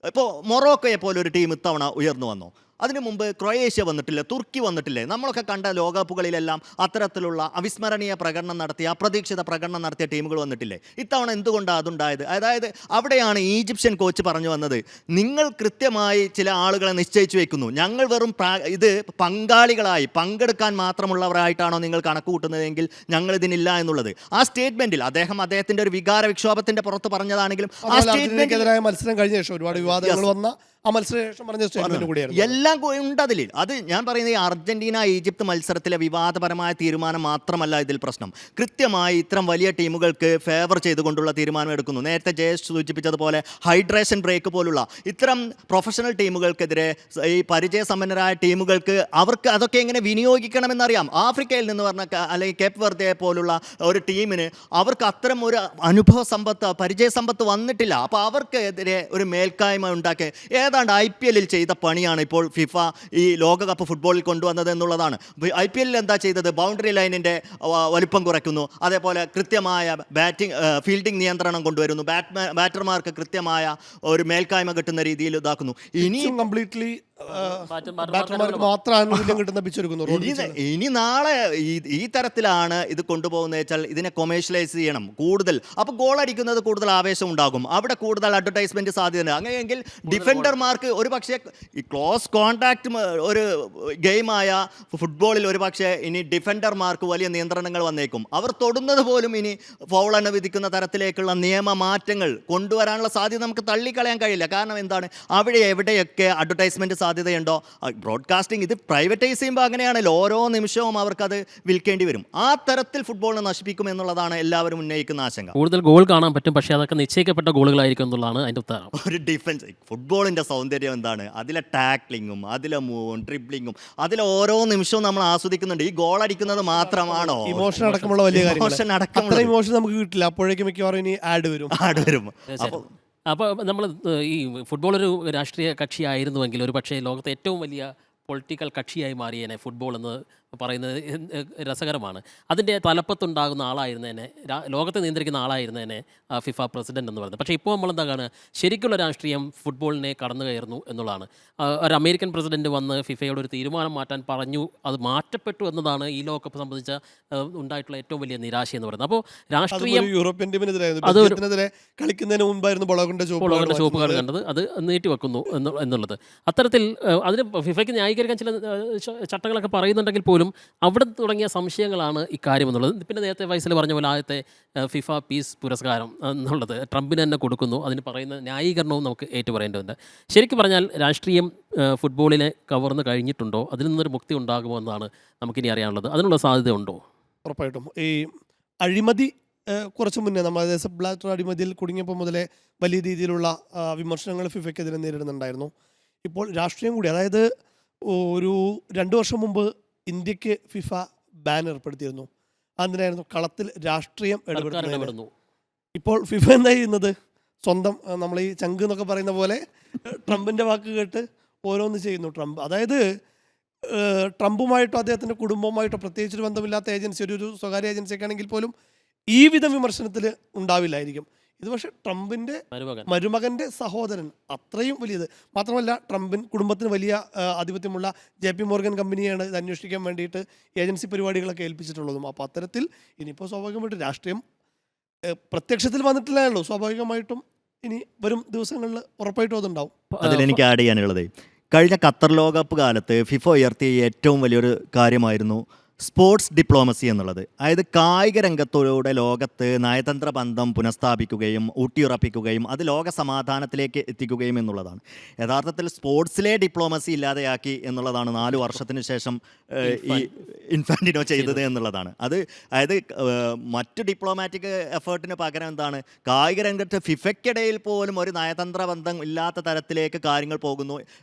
ഇപ്പോൾ മൊറോക്കോയെ പോലെ ഒരു ടീം ഇത്തവണ ഉയർന്നു വന്നോ? അതിനു മുമ്പ് ക്രൊയേഷ്യ വന്നിട്ടില്ലേ, തുർക്കി വന്നിട്ടില്ലേ? നമ്മളൊക്കെ കണ്ട ലോകകപ്പുകളിലെല്ലാം അത്തരത്തിലുള്ള അവിസ്മരണീയ പ്രകടനം നടത്തിയ, അപ്രതീക്ഷിത പ്രകടനം നടത്തിയ ടീമുകൾ വന്നിട്ടില്ലേ? ഇത്തവണ എന്തുകൊണ്ടാണ് അതുണ്ടായത്? അതായത് അവിടെയാണ് ഈജിപ്ഷ്യൻ കോച്ച് പറഞ്ഞു വന്നത്, നിങ്ങൾ കൃത്യമായി ചില ആളുകളെ നിശ്ചയിച്ചു വെക്കുന്നു, ഞങ്ങൾ വെറും ഇത് പങ്കാളികളായി പങ്കെടുക്കാൻ മാത്രമുള്ളവരായിട്ടാണോ നിങ്ങൾ കണക്ക് കൂട്ടുന്നതെങ്കിൽ ഞങ്ങൾ ഇതിനില്ല എന്നുള്ളത്. ആ സ്റ്റേറ്റ്മെന്റിൽ അദ്ദേഹത്തിന്റെ ഒരു വികാര വിക്ഷോഭത്തിന്റെ പുറത്ത് പറഞ്ഞതാണെങ്കിലും ആ സ്റ്റേറ്റ്മെന്റിനെതിരായ മത്സരം കഴിഞ്ഞ ശേഷം ഒരുപാട് വിവാദങ്ങൾ വന്ന ആ മത്സരം പറഞ്ഞ സ്റ്റേറ്റ്മെന്റ് കൂടിയായിരുന്നു. എല്ലാം ഉണ്ട് അതിൽ. അത് ഞാൻ പറയുന്നത് ഈ അർജന്റീന ഈജിപ്ത് മത്സരത്തിലെ വിവാദപരമായ തീരുമാനം മാത്രമല്ല ഇതിൽ പ്രശ്നം. കൃത്യമായി ഇത്തരം വലിയ ടീമുകൾക്ക് ഫേവർ ചെയ്തുകൊണ്ടുള്ള തീരുമാനം എടുക്കുന്നു. നേരത്തെ ജയേഷ് സൂചിപ്പിച്ചതുപോലെ ഹൈഡ്രേഷൻ ബ്രേക്ക് പോലുള്ള ഇത്തരം പ്രൊഫഷണൽ ടീമുകൾക്കെതിരെ ഈ പരിചയസമ്പന്നരായ ടീമുകൾക്ക് അവർക്ക് അതൊക്കെ എങ്ങനെ വിനിയോഗിക്കണമെന്നറിയാം. ആഫ്രിക്കയിൽ നിന്ന് പറഞ്ഞ അല്ലെങ്കിൽ കേപ്പ് വെർദെ പോലുള്ള ഒരു ടീമിന് അവർക്ക് അത്തരം ഒരു അനുഭവ സമ്പത്ത്, പരിചയ സമ്പത്ത് വന്നിട്ടില്ല. അപ്പോൾ അവർക്കെതിരെ ഒരു മേൽക്കായ്മ ഉണ്ടാക്കി ഏതാണ്ട് IPL ചെയ്ത പണിയാണ് ഇപ്പോൾ ഫിഫ ഈ ലോകകപ്പ് ഫുട്ബോളിൽ കൊണ്ടുവന്നത് എന്നുള്ളതാണ്. IPL എന്താ ചെയ്തത്? ബൗണ്ടറി ലൈനിൻ്റെ വലിപ്പം കുറയ്ക്കുന്നു, അതേപോലെ കൃത്യമായ ഫീൽഡിംഗ് നിയന്ത്രണം കൊണ്ടുവരുന്നു, ബാറ്റർമാർക്ക് കൃത്യമായ ഒരു മേൽക്കായ്മ കിട്ടുന്ന രീതിയിൽ ഇതാക്കുന്നു. ഇനിയും കംപ്ലീറ്റ്ലി മാത്രം ആനുകൂല്യം കിട്ടുന്ന പിച്ചൊരുക്കുന്നു. ഇനി നാളെ ഈ തരത്തിലാണ് ഇത് കൊണ്ടുപോകുന്നത് വെച്ചാൽ ഇതിനെ കൊമേഴ്ഷ്യലൈസ് ചെയ്യണം കൂടുതൽ. അപ്പോൾ ഗോൾ അടിക്കുന്നത് കൂടുതൽ ആവേശം ഉണ്ടാകും, അവിടെ കൂടുതൽ അഡ്വർടൈസ്മെന്റ് സാധ്യതയുണ്ട്. അങ്ങനെയെങ്കിൽ ഡിഫൻഡർമാർക്ക് ഒരു പക്ഷേ ഈ ക്ലോസ് കോൺടാക്ട് ഒരു ഗെയിമായ ഫുട്ബോളിൽ ഒരു പക്ഷേ ഇനി ഡിഫൻഡർമാർക്ക് വലിയ നിയന്ത്രണങ്ങൾ വന്നേക്കും. അവർ തൊടുന്നത് പോലും ഇനി ഫൗളെന്ന് വിധിക്കുന്ന തരത്തിലേക്കുള്ള നിയമ മാറ്റങ്ങൾ കൊണ്ടുവരാനുള്ള സാധ്യത നമുക്ക് തള്ളിക്കളയാൻ കഴിയില്ല. കാരണം എന്താണ്, അവിടെ എവിടെയൊക്കെ അഡ്വർടൈസ്മെന്റ് സാധ്യതയുണ്ടോ, ബ്രോഡ്കാസ്റ്റിംഗ് ഇത് പ്രൈവറ്റൈസ് ചെയ്യുമ്പോൾ അങ്ങനെയാണല്ലോ, ഓരോ നിമിഷവും അവർക്കത് വിൽക്കേണ്ടി വരും. ആ തരത്തിൽ ഫുട്ബോളിനെ നശിപ്പിക്കും എന്നുള്ളതാണ് എല്ലാവരും ഉന്നയിക്കുന്ന ആശങ്ക. കൂടുതൽ ഗോൾ കാണാൻ പറ്റും, പക്ഷേ അതൊക്കെ നിശ്ചയിക്കപ്പെട്ട ഗോളുകളായിരിക്കും എന്നുള്ളതാണ് അതിൻ്റെ ഉത്തരം. ഒരു ഡിഫൻസ് ഫുട്ബോളിൻ്റെ സൗന്ദര്യം എന്താണ്? അതിലെ ടാക്ലിങ്ങും അതിലെ മൂവും ഡ്രിബ്ലിങ്ങും അതിലെ ഓരോ നിമിഷവും നമ്മൾ ആസ്വദിക്കുന്നുണ്ട്. ഈ ഗോൾ അടിക്കുന്നത് മാത്രമാണോ? ഇമോഷൻ അടക്കമുള്ള വലിയ ഇമോഷൻ നമുക്ക് കിട്ടില്ല. അപ്പോഴേക്കും മിക്കവാറും ഇനി ആഡ് വരും. അപ്പോൾ നമ്മൾ ഈ ഫുട്ബോൾ ഒരു രാഷ്ട്രീയ കക്ഷിയായിരുന്നുവെങ്കിൽ ഒരു പക്ഷേ ലോകത്തെ ഏറ്റവും വലിയ പൊളിറ്റിക്കൽ കക്ഷിയായി മാറിയേനെ ഫുട്ബോൾ എന്ന് പറയുന്നത് രസകരമാണ്. അതിൻ്റെ തലപ്പത്തുണ്ടാകുന്ന ആളായിരുന്നേനെ, ലോകത്തെ നിയന്ത്രിക്കുന്ന ആളായിരുന്നേനെ ഫിഫ പ്രസിഡന്റ് എന്ന് പറയുന്നത്. പക്ഷേ ഇപ്പോൾ നമ്മളെന്താ കാണുക, ശരിക്കുള്ള രാഷ്ട്രീയം ഫുട്ബോളിനെ കടന്നു കയറുന്നു എന്നുള്ളതാണ്. ഒരു അമേരിക്കൻ പ്രസിഡന്റ് വന്ന് ഫിഫയോട് ഒരു തീരുമാനം മാറ്റാൻ പറഞ്ഞു, അത് മാറ്റപ്പെട്ടു എന്നതാണ് ഈ ലോകകപ്പ് സംബന്ധിച്ച ഉണ്ടായിട്ടുള്ള ഏറ്റവും വലിയ നിരാശ എന്ന് പറയുന്നത്. അപ്പോൾ രാഷ്ട്രീയം യൂറോപ്യൻ ടീമിനെതിരെ കളിക്കുന്നതിന് മുമ്പായിരുന്നു ബൊളോഗിന്റെ ചുവപ്പ് കാർഡ് കണ്ടത്, അത് നീട്ടിവെക്കുന്നു എന്നുള്ളത്. അത്തരത്തിൽ അതിന് ഫിഫയ്ക്ക് ന്യായീകരിക്കാൻ ചില ചട്ടങ്ങളൊക്കെ പറയുന്നുണ്ടെങ്കിൽ പോലും അവിടെ തുടങ്ങിയ സംശയങ്ങളാണ് ഇക്കാര്യം എന്നുള്ളത്. പിന്നെ നേരത്തെ വയസ്സിൽ പറഞ്ഞ പോലെ ആദ്യത്തെ ഫിഫ പീസ് പുരസ്കാരം എന്നുള്ളത് ട്രംപിന് തന്നെ കൊടുക്കുന്നു, അതിന് പറയുന്ന ന്യായീകരണവും നമുക്ക് ഏറ്റുപറയേണ്ടതുണ്ട്. ശരിക്കും പറഞ്ഞാൽ രാഷ്ട്രീയം ഫുട്ബോളിനെ കവർന്ന് കഴിഞ്ഞിട്ടുണ്ടോ, അതിൽ നിന്നൊരു മുക്തി ഉണ്ടാകുമോ എന്നാണ് നമുക്കിനി അറിയാനുള്ളത്. അതിനുള്ള സാധ്യത ഉണ്ടോ? ഉറപ്പായിട്ടും. ഈ അഴിമതി കുറച്ച് മുന്നേ നമ്മൾ ബ്ലാറ്റർ അഴിമതിയിൽ കുടുങ്ങിയപ്പോൾ മുതലേ വലിയ രീതിയിലുള്ള വിമർശനങ്ങൾ ഫിഫയ്ക്കെതിരെ നേരിടുന്നുണ്ടായിരുന്നു. ഇപ്പോൾ രാഷ്ട്രീയം കൂടി, അതായത് ഒരു 2 വർഷം മുമ്പ് ഇന്ത്യക്ക് ഫിഫ ബാൻ ഏർപ്പെടുത്തിയിരുന്നു. അതിനായിരുന്നു കളത്തിൽ രാഷ്ട്രീയം ഇടപെടുന്നു. ഇപ്പോൾ ഫിഫ എന്താ ചെയ്യുന്നത്? സ്വന്തം നമ്മൾ ഈ ചങ്ക് എന്നൊക്കെ പറയുന്ന പോലെ ട്രംപിൻ്റെ വാക്ക് കേട്ട് ഓരോന്ന് ചെയ്യുന്നു. ട്രംപ്, അതായത് ട്രംപുമായിട്ടോ അദ്ദേഹത്തിൻ്റെ കുടുംബവുമായിട്ടോ പ്രത്യേകിച്ചൊരു ബന്ധമില്ലാത്ത ഏജൻസി, ഒരു സ്വകാര്യ ഏജൻസിയൊക്കെ ആണെങ്കിൽ പോലും ഈ വിധം വിമർശനത്തിൽ ഉണ്ടാവില്ലായിരിക്കും. ഇത് പക്ഷേ ട്രംപിൻ്റെ മരുമകൻ്റെ സഹോദരൻ, അത്രയും വലിയത് മാത്രമല്ല, കുടുംബത്തിന് വലിയ ആധിപത്യമുള്ള JP മോർഗൻ കമ്പനിയാണ് ഇത് അന്വേഷിക്കാൻ വേണ്ടിയിട്ട് ഏജൻസി പരിപാടികളൊക്കെ ഏൽപ്പിച്ചിട്ടുള്ളതും. അപ്പോൾ അത്തരത്തിൽ ഇനിയിപ്പോൾ സ്വാഭാവികമായിട്ടും രാഷ്ട്രീയം പ്രത്യക്ഷത്തിൽ വന്നിട്ടില്ലല്ലോ, സ്വാഭാവികമായിട്ടും ഇനി വരും ദിവസങ്ങളിൽ ഉറപ്പായിട്ടും അതുണ്ടാവും. അതിലെനിക്ക് ആഡ് ചെയ്യാനുള്ളത്, കഴിഞ്ഞ ഖത്തർ ലോകകപ്പ് കാലത്ത് ഫിഫ ഉയർത്തിയ ഏറ്റവും വലിയൊരു കാര്യമായിരുന്നു സ്പോർട്സ് ഡിപ്ലോമസി എന്നുള്ളത്. അതായത് കായിക രംഗത്തോടെ ലോകത്ത് നയതന്ത്ര ബന്ധം പുനഃസ്ഥാപിക്കുകയും ഊട്ടിയുറപ്പിക്കുകയും അത് ലോക സമാധാനത്തിലേക്ക് എത്തിക്കുകയും എന്നുള്ളതാണ്. യഥാർത്ഥത്തിൽ സ്പോർട്സിലെ ഡിപ്ലോമസി ഇല്ലാതെയാക്കി എന്നുള്ളതാണ് 4 വർഷത്തിന് ശേഷം ഈ ഇൻഫാന്റിനോ ചെയ്തത് എന്നുള്ളതാണ്. അതായത് മറ്റ് ഡിപ്ലോമാറ്റിക് എഫേർട്ടിന് പകരം എന്താണ്, കായിക രംഗത്ത് ഫിഫയ്ക്കിടയിൽ പോലും ഒരു നയതന്ത്ര ബന്ധം ഇല്ലാത്ത തരത്തിലേക്ക് കാര്യങ്ങൾ പോകുന്നു.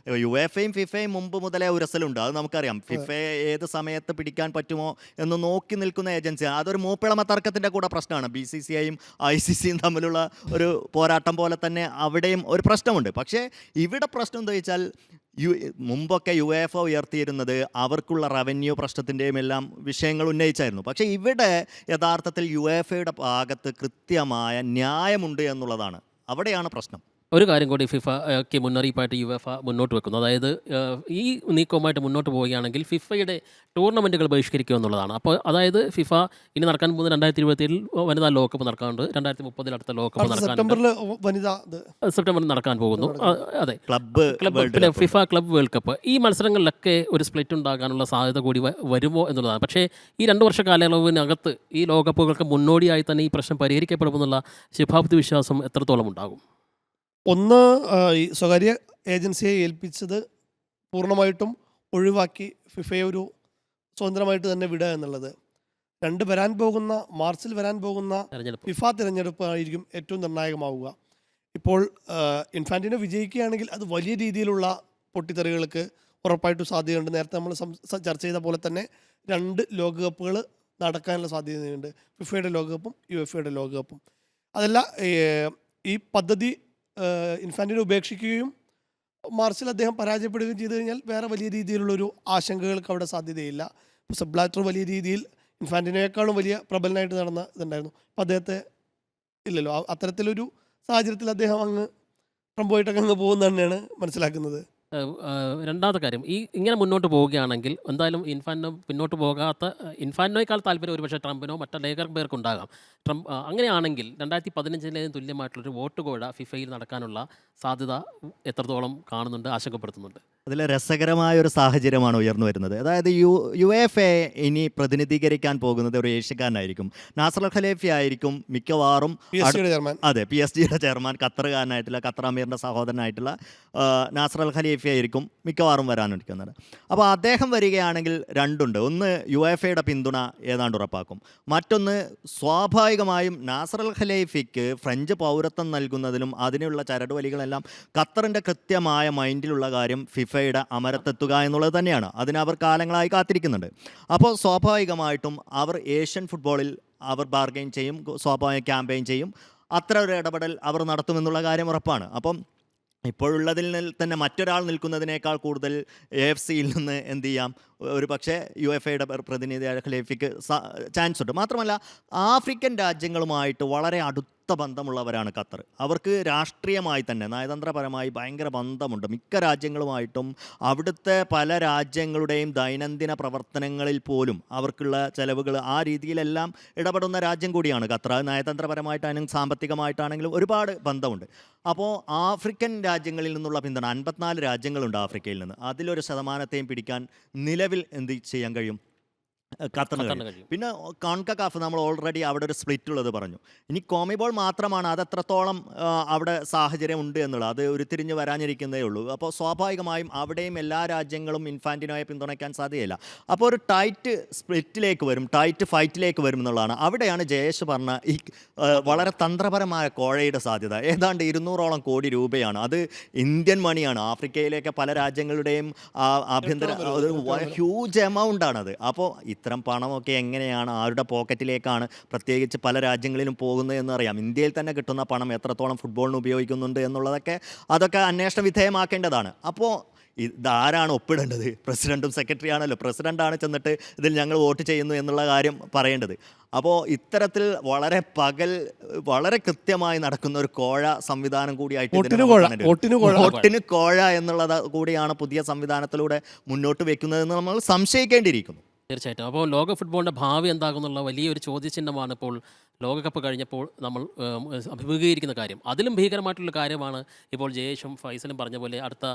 യുഎഫയും ഫിഫയും മുമ്പ് മുതലേ ഉരസലുണ്ട്, അത് നമുക്കറിയാം. ഫിഫയെ ഏത് സമയത്ത് പിടിക്കാൻ പറ്റുമോ എന്ന് നോക്കി നിൽക്കുന്ന ഏജൻസി. അതൊരു മൂപ്പിളമ തർക്കത്തിൻ്റെ കൂടെ പ്രശ്നമാണ്. BCCIയും ICCയും തമ്മിലുള്ള ഒരു പോരാട്ടം പോലെ തന്നെ അവിടെയും ഒരു പ്രശ്നമുണ്ട്. പക്ഷേ ഇവിടെ പ്രശ്നം എന്താ വെച്ചാൽ, മുമ്പൊക്കെ UEFA ഉയർത്തിയിരുന്നത് അവർക്കുള്ള റവന്യൂ പ്രശ്നത്തിൻ്റെയും എല്ലാം വിഷയങ്ങൾ ഉന്നയിച്ചായിരുന്നു. പക്ഷേ ഇവിടെ യഥാർത്ഥത്തിൽ UEFAയുടെ ഭാഗത്ത് കൃത്യമായ ന്യായമുണ്ട് എന്നുള്ളതാണ്, അവിടെയാണ് പ്രശ്നം. ഒരു കാര്യം കൂടി ഫിഫയ്ക്ക് മുന്നറിയിപ്പായിട്ട് യുവേഫ മുന്നോട്ട് വെക്കുന്നു. അതായത് ഈ നീക്കവുമായിട്ട് മുന്നോട്ട് പോവുകയാണെങ്കിൽ ഫിഫയുടെ ടൂർണമെൻറ്റുകൾ ബഹിഷ്കരിക്കുക എന്നുള്ളതാണ്. അപ്പോൾ അതായത് ഫിഫ ഇനി നടക്കാൻ പോകുന്ന 2027 വനിതാ ലോകകപ്പ് നടക്കാനുണ്ട്, 2030 അടുത്ത ലോകകപ്പ് നടക്കാനുണ്ട്, സെപ്റ്റംബറിൽ വനിതാ സെപ്റ്റംബറിൽ നടക്കാൻ പോകുന്നു. അതെ, ക്ലബ്ബ് പിന്നെ ഫിഫ ക്ലബ്ബ് വേൾഡ് കപ്പ്. ഈ മത്സരങ്ങളിലൊക്കെ ഒരു സ്പ്ലിറ്റ് ഉണ്ടാകാനുള്ള സാധ്യത കൂടി വരുമോ എന്നുള്ളതാണ്. പക്ഷേ ഈ 2 വർഷ കാലയളവിനകത്ത് ഈ ലോകകപ്പുകൾക്ക് മുന്നോടിയായി തന്നെ ഈ പ്രശ്നം പരിഹരിക്കപ്പെടുമെന്നുള്ള ശുഭാപ്തി വിശ്വാസം എത്രത്തോളം ഉണ്ടാകും? ഒന്ന്, ഈ സ്വകാര്യ ഏജൻസിയെ ഏൽപ്പിച്ചത് പൂർണ്ണമായിട്ടും ഒഴിവാക്കി ഫിഫയെ ഒരു സ്വതന്ത്രമായിട്ട് തന്നെ വിടുക എന്നുള്ളത്. മാർച്ചിൽ വരാൻ പോകുന്ന തെരഞ്ഞെടുപ്പ് ഫിഫ തിരഞ്ഞെടുപ്പ് ആയിരിക്കും ഏറ്റവും നിർണായകമാവുക. ഇപ്പോൾ ഇൻഫാന്റിനോ വിജയിക്കുകയാണെങ്കിൽ അത് വലിയ രീതിയിലുള്ള പൊട്ടിത്തെറികൾക്ക് ഉറപ്പായിട്ടും സാധ്യതയുണ്ട്. നേരത്തെ നമ്മൾ ചർച്ച ചെയ്ത പോലെ തന്നെ 2 ലോകകപ്പുകൾ നടക്കാനുള്ള സാധ്യതയുണ്ട്, ഫിഫയുടെ ലോകകപ്പും യുഎഫയുടെ ലോകകപ്പും. അതല്ല, ഈ പദ്ധതി ഇൻഫാന്റിനെ ഉപേക്ഷിക്കുകയും മാർച്ചിൽ അദ്ദേഹം പരാജയപ്പെടുകയും ചെയ്തു കഴിഞ്ഞാൽ വേറെ വലിയ രീതിയിലുള്ളൊരു ആശങ്കകൾക്ക് അവിടെ സാധ്യതയില്ല. ഇപ്പോൾ സെപ്പ് ബ്ലാറ്റർ വലിയ രീതിയിൽ ഇൻഫാന്റിനോയേക്കാളും വലിയ പ്രബലനായിട്ട് നടന്ന ഇതുണ്ടായിരുന്നു. അപ്പോൾ അദ്ദേഹത്തെ ഇല്ലല്ലോ. അത്തരത്തിലൊരു സാഹചര്യത്തിൽ അദ്ദേഹം അങ്ങ് ട്രംപുമായിട്ടൊക്കെ അങ്ങ് പോകുന്ന തന്നെയാണ് മനസ്സിലാക്കുന്നത്. രണ്ടാമത്തെ കാര്യം, ഇങ്ങനെ മുന്നോട്ട് പോവുകയാണെങ്കിൽ എന്തായാലും പിന്നോട്ട് പോകാത്ത ഇൻഫാന്റിനോയേക്കാൾ താല്പര്യം ഒരുപക്ഷെ ട്രംപിനോ മറ്റനേകം പേർക്കുണ്ടാകാം. അങ്ങനെയാണെങ്കിൽ 2015 തുല്യമായിട്ടുള്ളൊരു വോട്ട് കോഴ ഫിഫയിൽ നടക്കാനുള്ള സാധ്യത എത്രത്തോളം കാണുന്നുണ്ട്, ആശങ്കപ്പെടുത്തുന്നുണ്ട്? അതിൽ രസകരമായ ഒരു സാഹചര്യമാണ് ഉയർന്നു വരുന്നത്. അതായത് യുഎഫ ഇനി പ്രതിനിധീകരിക്കാൻ പോകുന്നത് ഒരു ഏഷ്യക്കാരനായിരിക്കും. നാസർ അൽ ഖലീഫി ആയിരിക്കും മിക്കവാറും അതെ PSG ചെയർമാൻ, ഖത്തറുകാരനായിട്ടുള്ള ഖത്തർ അമീറിൻ്റെ സഹോദരനായിട്ടുള്ള നാസർ അൽ ഖലീഫി ആയിരിക്കും മിക്കവാറും വരാനിരിക്കുന്നത്. അപ്പോൾ അദ്ദേഹം വരികയാണെങ്കിൽ രണ്ടുണ്ട്. ഒന്ന്, യുഎഫയുടെ പിന്തുണ ഏതാണ്ട് ഉറപ്പാക്കും. മറ്റൊന്ന്, സ്വാഭാവികമായും നാസർ അൽ ഖലീഫിക്ക് ഫ്രഞ്ച് പൗരത്വം നൽകുന്നതിലും അതിനുള്ള ചരടുവലികളെല്ലാം ഖത്തറിൻ്റെ കൃത്യമായ മൈൻഡിലുള്ള കാര്യം ഫിഫയുടെ അമരത്തെത്തുക എന്നുള്ളത് തന്നെയാണ്. അതിന് അവർ കാലങ്ങളായി കാത്തിരിക്കുന്നുണ്ട്. അപ്പോൾ സ്വാഭാവികമായിട്ടും അവർ ഏഷ്യൻ ഫുട്ബോളിൽ അവർ ബാർഗെയിൻ ചെയ്യും, സ്വാഭാവിക ക്യാമ്പയിൻ ചെയ്യും. അത്ര ഒരു ഇടപെടൽ അവർ നടത്തുമെന്നുള്ള കാര്യം ഉറപ്പാണ്. അപ്പം ഇപ്പോഴുള്ളതിൽ തന്നെ മറ്റൊരാൾ നിൽക്കുന്നതിനേക്കാൾ കൂടുതൽ AFCയിൽ നിന്ന് എന്ത് ചെയ്യാം, ഒരു പക്ഷേ യുഎഫയുടെ പ്രതിനിധിയായ ഖലീഫിക്ക് ചാൻസ് ഉണ്ട്. മാത്രമല്ല, ആഫ്രിക്കൻ രാജ്യങ്ങളുമായിട്ട് വളരെ അടുത്ത ബന്ധമുള്ളവരാണ് ഖത്തർ. അവർക്ക് രാഷ്ട്രീയമായി തന്നെ നയതന്ത്രപരമായി ഭയങ്കര ബന്ധമുണ്ട് മിക്ക രാജ്യങ്ങളുമായിട്ടും. അവിടുത്തെ പല രാജ്യങ്ങളുടെയും ദൈനംദിന പ്രവർത്തനങ്ങളിൽ പോലും അവർക്കുള്ള ചെലവുകൾ ആ രീതിയിലെല്ലാം ഇടപെടുന്ന രാജ്യം കൂടിയാണ് ഖത്തർ. നയതന്ത്രപരമായിട്ടാണെങ്കിലും സാമ്പത്തികമായിട്ടാണെങ്കിലും ഒരുപാട് ബന്ധമുണ്ട്. അപ്പോൾ ആഫ്രിക്കൻ രാജ്യങ്ങളിൽ നിന്നുള്ള പിന്തുണ 54 രാജ്യങ്ങളുണ്ട് ആഫ്രിക്കയിൽ നിന്ന്. അതിലൊരു ശതമാനത്തെയും പിടിക്കാൻ നിലവിൽ എന്ത് ചെയ്യാൻ കഴിയും? ഖത്തറിന് കഴിയും. പിന്നെ കോൺകക്കാഫ് നമ്മൾ ഓൾറെഡി അവിടെ ഒരു സ്പ്ലിറ്റ് ഉള്ളത് പറഞ്ഞു. ഇനി കോമിബോൾ മാത്രമാണ് അതെത്രത്തോളം അവിടെ സാഹചര്യം ഉണ്ട് എന്നുള്ളത്, അത് ഉരുത്തിരിഞ്ഞ് വരാനിരിക്കുന്നതേ ഉള്ളൂ. അപ്പോൾ സ്വാഭാവികമായും അവിടെയും എല്ലാ രാജ്യങ്ങളും ഇൻഫാന്റിനോയെ പിന്തുണയ്ക്കാൻ സാധ്യതയില്ല. അപ്പോൾ ഒരു ടൈറ്റ് സ്പ്ലിറ്റിലേക്ക് വരും, ടൈറ്റ് ഫൈറ്റിലേക്ക് വരും എന്നുള്ളതാണ്. അവിടെയാണ് ജയേഷ് പറഞ്ഞ ഈ വളരെ തന്ത്രപരമായ കോഴയുടെ സാധ്യത. ഏതാണ്ട് 200ഓളം കോടി രൂപയാണ്. അത് ഇന്ത്യൻ മണിയാണ്. ആഫ്രിക്കയിലേക്ക് പല രാജ്യങ്ങളുടെയും ആഭ്യന്തര ഹ്യൂജ് എമൗണ്ട് ആണത്. അപ്പോൾ ഇത്തരം പണമൊക്കെ എങ്ങനെയാണ്, ആരുടെ പോക്കറ്റിലേക്കാണ് പ്രത്യേകിച്ച് പല രാജ്യങ്ങളിലും പോകുന്നത് എന്നറിയാം. ഇന്ത്യയിൽ തന്നെ കിട്ടുന്ന പണം എത്രത്തോളം ഫുട്ബോളിന് ഉപയോഗിക്കുന്നുണ്ട് എന്നുള്ളതൊക്കെ അതൊക്കെ അന്വേഷണ വിധേയമാക്കേണ്ടതാണ്. അപ്പോൾ ഇതാരാണ് ഒപ്പിടേണ്ടത്? പ്രസിഡൻറ്റും സെക്രട്ടറി ആണല്ലോ. പ്രസിഡൻ്റാണ് ചെന്നിട്ട് ഇതിൽ ഞങ്ങൾ വോട്ട് ചെയ്യുന്നു എന്നുള്ള കാര്യം പറയേണ്ടത്. അപ്പോൾ ഇത്തരത്തിൽ വളരെ കൃത്യമായി നടക്കുന്ന ഒരു കോഴ സംവിധാനം കൂടിയായിട്ട് വോട്ടിന് കോഴ എന്നുള്ളത് കൂടിയാണ് പുതിയ സംവിധാനത്തിലൂടെ മുന്നോട്ട് വെക്കുന്നതെന്ന് നമ്മൾ സംശയിക്കേണ്ടിയിരിക്കുന്നു. തീർച്ചയായിട്ടും. അപ്പോൾ ലോക ഫുട്ബോളിൻ്റെ ഭാവി എന്താകുന്നുള്ള വലിയൊരു ചോദ്യചിഹ്നമാണ് ഇപ്പോൾ ലോകകപ്പ് കഴിഞ്ഞപ്പോൾ നമ്മൾ അഭിമുഖീകരിക്കുന്ന കാര്യം. അതിലും ഭീകരമായിട്ടുള്ള കാര്യമാണ് ഇപ്പോൾ ജയേഷും ഫൈസലും പറഞ്ഞ പോലെ അടുത്ത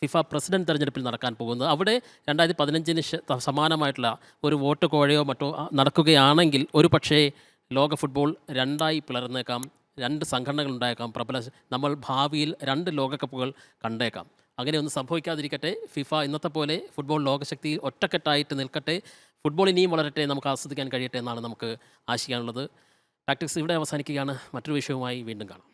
ഫിഫ പ്രസിഡന്റ് തെരഞ്ഞെടുപ്പിൽ നടക്കാൻ പോകുന്നത്. അവിടെ 2015 സമാനമായിട്ടുള്ള ഒരു വോട്ട് കോഴയോ മറ്റോ നടക്കുകയാണെങ്കിൽ ഒരു പക്ഷേ ലോക ഫുട്ബോൾ 2ആയി പിളർന്നേക്കാം, 2 സംഘടനകൾ ഉണ്ടായേക്കാം. നമ്മൾ ഭാവിയിൽ 2 ലോകകപ്പുകൾ കണ്ടേക്കാം. അങ്ങനെയൊന്നും സംഭവിക്കാതിരിക്കട്ടെ. ഫിഫ ഇന്നത്തെ പോലെ ഫുട്ബോൾ ലോകശക്തി ഒറ്റക്കെട്ടായിട്ട് നിൽക്കട്ടെ. ഫുട്ബോൾ ഇനിയും വളരട്ടെ, നമുക്ക് ആസ്വദിക്കാൻ കഴിയട്ടെ എന്നാണ് നമുക്ക് ആശിക്കാനുള്ളത്. ടാക്ടിക്സ് ഇവിടെ അവസാനിക്കുകയാണ്. മറ്റൊരു വിഷയവുമായി വീണ്ടും കാണാം.